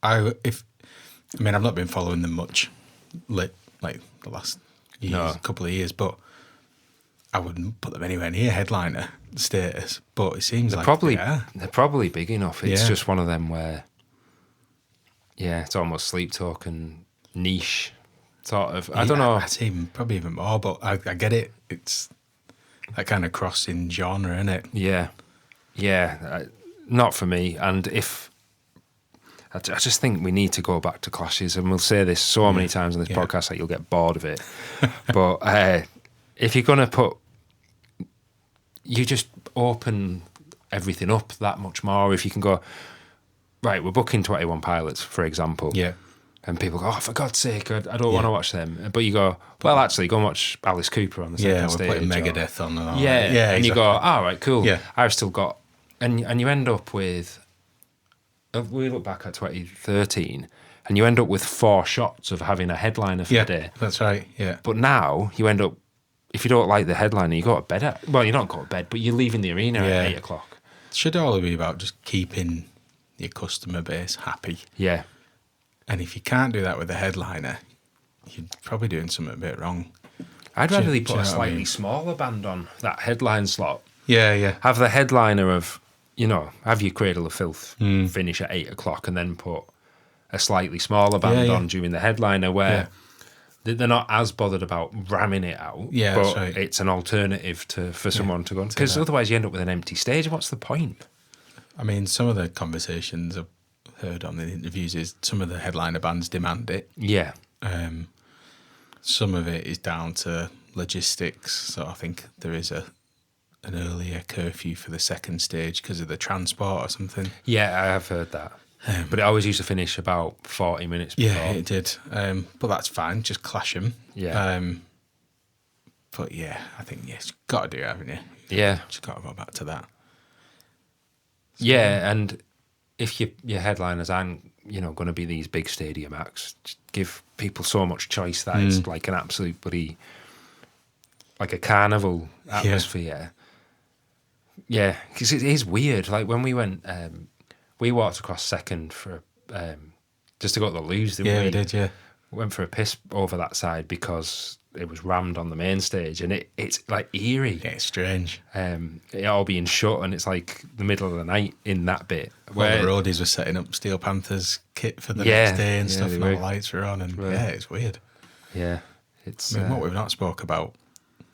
I've not been following them much, like the last couple of years, but I wouldn't put them anywhere near headliner status. But it seems they're probably big enough. It's just one of them where, it's almost sleep talk and niche sort of. I don't know. That's probably even more, but I get it. It's that kind of crossing genre, isn't it? Yeah. Not for me. And I just think we need to go back to clashes, and we'll say this so many times on this podcast that you'll get bored of it. But if you're going to you just open everything up that much more. If you can go, right, we're booking 21 Pilots, for example. Yeah. And people go, oh, for God's sake, I don't want to watch them. But you go, well, actually, go and watch Alice Cooper on the second stage. Yeah, we're putting Megadeth on and all Yeah, that. Yeah, and exactly. you go, all right, cool. Yeah. I've still got... And you end up with... We look back at 2013, and you end up with 4 shots of having a headliner for the day. That's right, yeah. But now, you end up... If you don't like the headliner, you go to bed you don't go to bed, but you're leaving the arena at 8 o'clock. It should all be about just keeping your customer base happy. Yeah. And if you can't do that with a headliner, you're probably doing something a bit wrong. I'd rather they put a slightly smaller band on that headline slot. Yeah. Have the headliner of, have your Cradle of Filth finish at 8 o'clock and then put a slightly smaller band on during the headliner where they're not as bothered about ramming it out. Yeah, but that's right. It's an alternative for someone to go on. Because otherwise you end up with an empty stage. What's the point? I mean, some of the conversations I've heard on the interviews is some of the headliner bands demand it. Yeah. Some of it is down to logistics. So I think there is an earlier curfew for the second stage because of the transport or something. Yeah, I have heard that. But it always used to finish about 40 minutes before. Yeah, it did. But that's fine. Just clash them. Yeah. But yeah, I think you've got to do it, haven't you? Yeah. Just got to go back to that. So, yeah, and if your headliners aren't, going to be these big stadium acts, just give people so much choice that it's like an absolute like a carnival atmosphere. Yeah, because it is weird. Like when we went, we walked across second for just to go to the loos, didn't we? Yeah, we did, yeah. We went for a piss over that side because it was rammed on the main stage, and it's like eerie. Yeah, it's strange. It all being shut, and it's like the middle of the night in that bit. Where the roadies were setting up Steel Panthers kit for the next day and stuff, and all the lights were on, and it's weird. Yeah, it's... I mean, what we've not spoke about,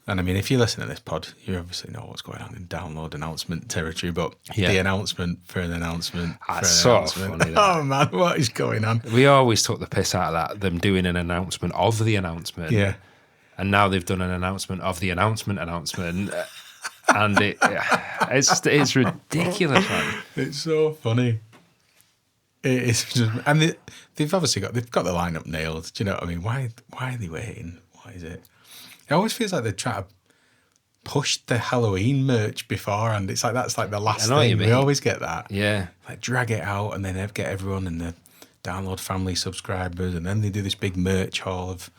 and I mean, if you listen to this pod, you obviously know what's going on in Download announcement territory, but the announcement for an announcement That's so funny. Oh man, what is going on? We always took the piss out of that, them doing an announcement of the announcement. Yeah. And now they've done an announcement of the announcement, and it's ridiculous, man. It's so funny. It is, just, and they've obviously got the lineup nailed. Do you know what I mean? Why are they waiting? What is it? It always feels like they're trying to push the Halloween merch before, and it's like that's like the last thing. We always get that. Yeah, like drag it out, and then get everyone in the Download family subscribers, and then they do this big merch haul of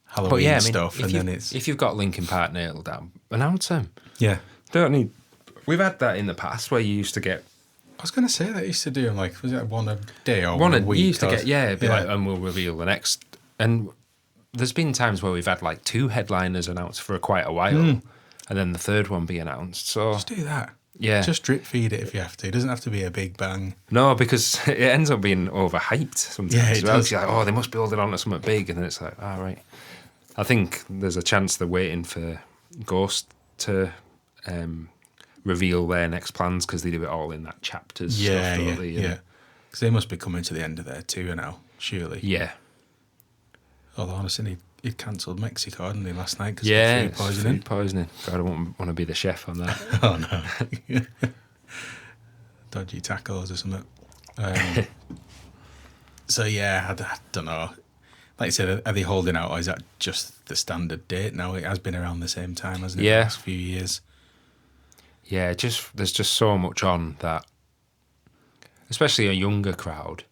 Halloween stuff, and then it's if you've got Linkin Park nailed down, announce them. yeah. Don't need. We've had that in the past where you used to get I was going to say that used to do them like, was it one a day or one one a a week? you used to or- get it'd be like, and we'll reveal the next. And there's been times where we've had like 2 headliners announced for quite a while, and then the third one be announced. So Just do that. yeah, Just drip feed it if you have to. It doesn't have to be a big bang. no, because it ends up being overhyped sometimes. Yeah, it as well. does. It's like, oh, they must be holding on to something big, and then it's like, all right. I think there's a chance they're waiting for Ghost to reveal their next plans because they do it all in that chapters. Yeah, stuff, yeah, don't they? yeah. Because they must be coming to the end of their tour now, surely. Yeah. Although honestly, he cancelled Mexico, hadn't he, last night because Yeah, of food poisoning? Food poisoning. God, I wouldn't want to be the chef on that. Oh no. Dodgy tacos or something. So yeah, I don't know. Like you said, are they holding out, or is that just the standard date now? It has been around the same time, hasn't it? Yeah. The last few years. Yeah, there's just so much on that, especially a younger crowd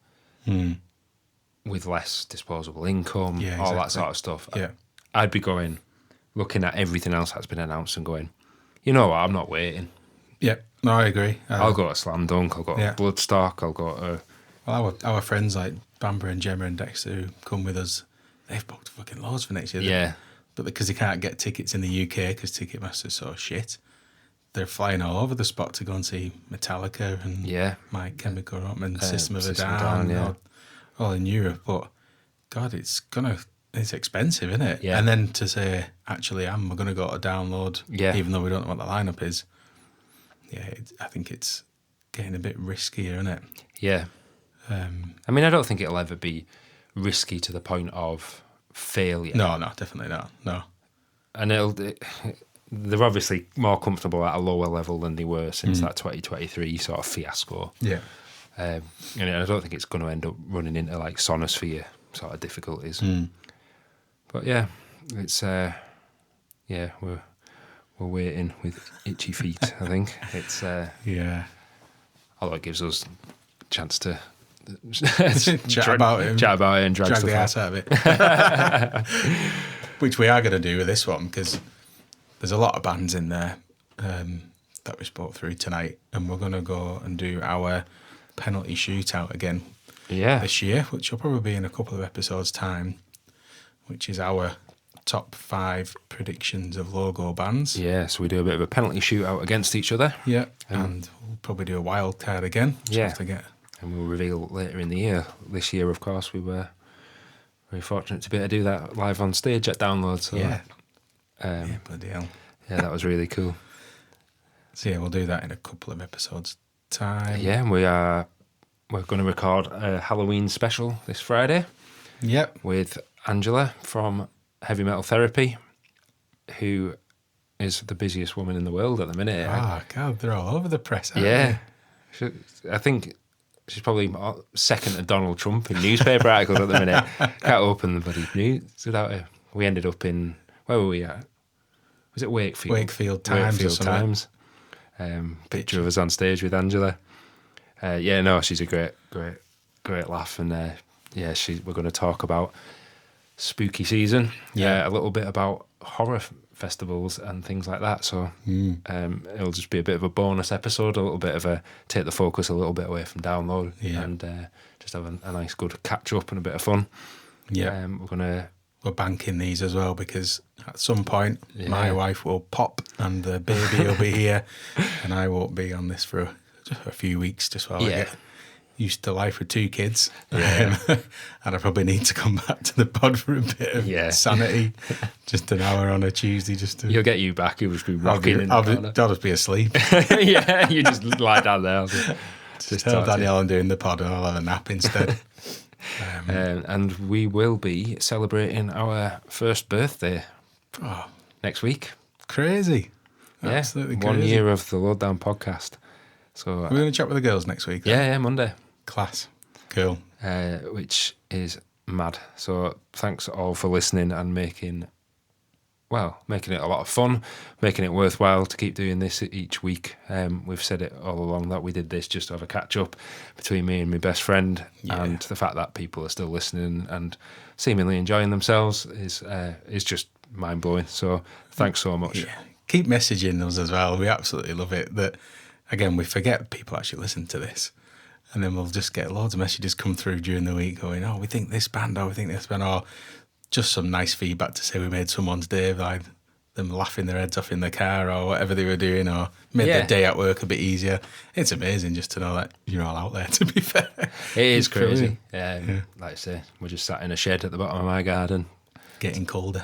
with less disposable income, Yeah, all that exactly. sort of stuff. Yeah. I'd be looking at everything else that's been announced and going, you know what, I'm not waiting. Yeah. No, I agree. I'll go to Slam Dunk, I'll go Yeah. to Bloodstock, I'll go to... Well, our friends like Bamber and Gemma and Dexter who come with us, they've booked fucking loads for next year. Yeah. But because they can't get tickets in the UK because Ticketmaster's so shit, they're flying all over the spot to go and see Metallica and Yeah. My Chemical Romance, System of a System of a Down, Down, yeah. all in Europe. But God, it's expensive, isn't it? Yeah. And then to say, actually, we're going to go to download, Yeah. even though we don't know what the lineup is. Yeah, I think it's getting a bit riskier, isn't it? Yeah. I mean, I don't think it'll ever be risky to the point of failure. No, definitely not. No. And they're obviously more comfortable at a lower level than they were since that 2023 sort of fiasco. Yeah. And I don't think it's going to end up running into like sonosphere sort of difficulties. But yeah, it's we're waiting with itchy feet. I think it's Yeah. although it gives us a chance to Chat about it and drag the stuff ass out. out of it. Which we are going to do with this one because there's a lot of bands in there that we spoke through tonight, and we're going to go and do our penalty shootout again Yeah, this year, which will probably be in a couple of episodes' time, which is our top 5 predictions of logo bands. yeah. So we do a bit of a penalty shootout against each other. Yeah, and we'll probably do a wild card again. Just Yeah. have to get And we'll reveal later in the year. This year, of course, we were very fortunate to be able to do that live on stage at Download. So, yeah, yeah, bloody hell. that was really cool. So yeah, we'll do that in a couple of episodes' time. Yeah, and we're going to record a Halloween special this Friday Yep. with Angela from Heavy Metal Therapy, who is the busiest woman in the world at the minute. Ah, God, they're all over the press. Aren't Yeah. I think she's probably second to Donald Trump in newspaper articles at the minute. Can't open the bloody news without her. We ended up in, where were we at? Was it Wakefield? Wakefield Times or Wakefield something. Times. Picture of us on stage with Angela. She's a great laugh. And we're going to talk about spooky season. Yeah. A little bit about horror festivals and things like that. So it'll just be a bit of a bonus episode, a little bit of a take the focus a little bit away from Download, and just have a nice good catch up and a bit of fun. Yeah. We're banking these as well because at some point my wife will pop and the baby will be here and I won't be on this for a few weeks just while I get used to life with 2 kids. And I probably need to come back to the pod for a bit of sanity. Just an hour on a Tuesday just to... You'll get you back. You'll just be rocking. I'll just be asleep. Yeah, you just lie down there. Just tell Danielle I'm doing the pod and I'll have a nap instead. And we will be celebrating our first birthday next week. Crazy. Absolutely crazy. 1 year of the Lowdown podcast. So We're going to chat with the girls next week. Yeah, Monday. Class. Cool. Which is mad. So thanks all for listening and making making it a lot of fun, making it worthwhile to keep doing this each week. We've said it all along that we did this just to have a catch-up between me and my best friend, and the fact that people are still listening and seemingly enjoying themselves is just mind-blowing. So thanks so much. Yeah. Keep messaging us as well. We absolutely love it. That, again, we forget people actually listen to this. And then we'll just get loads of messages come through during the week going, oh, we think this band, or we think this band, or just some nice feedback to say we made someone's day, like them laughing their heads off in the car or whatever they were doing, or made their day at work a bit easier. It's amazing just to know that you're all out there, to be fair. It is crazy. Like I say, we're just sat in a shed at the bottom of my garden. Getting colder.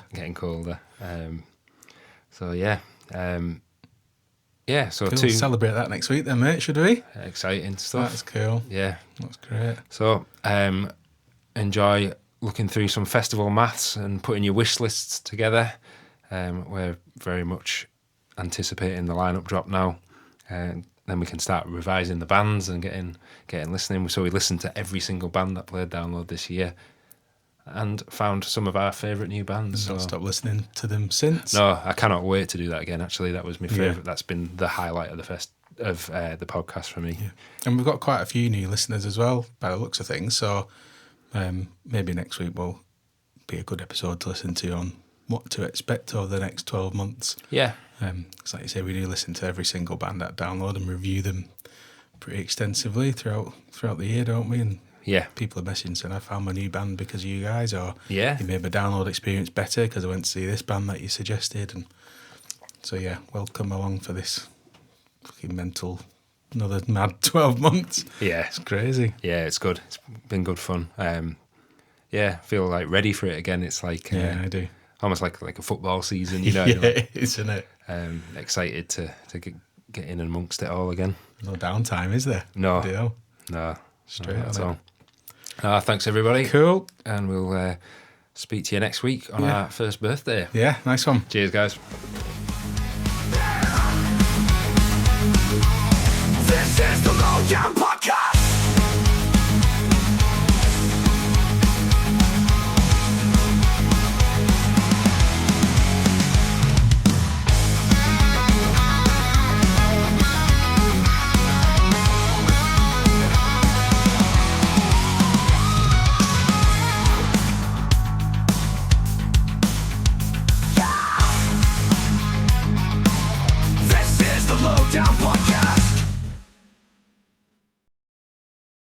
So We'll celebrate that next week then, mate, should we? Exciting stuff. That's cool. Yeah. That's great. So enjoy looking through some festival maths and putting your wish lists together. We're very much anticipating the lineup drop now. And then we can start revising the bands and getting listening. So we listened to every single band that played Download this year and found some of our favourite new bands. Not stopped listening to them since. No, I cannot wait to do that again. Actually, that was my favourite. That's been the highlight of the podcast for me. Yeah. And we've got quite a few new listeners as well, by the looks of things. So maybe next week will be a good episode to listen to on what to expect over the next 12 months. Yeah. Because like you say, we do listen to every single band at Download and review them pretty extensively throughout the year, don't we? And people are messaging saying, I found my new band because of you guys, or you made my Download experience better because I went to see this band that you suggested. And so, welcome along for this fucking mental, another mad 12 months. Yeah. It's crazy. Yeah, it's good. It's been good fun. I feel like ready for it again. It's like... I do. Almost like a football season, you know. Isn't it? Excited to get in amongst it all again. No downtime, is there? No. Deal. No. Straight at all. Thanks, everybody. Cool. And we'll speak to you next week on our first birthday. Yeah, nice one. Cheers, guys. This is the Lowdown Podcast.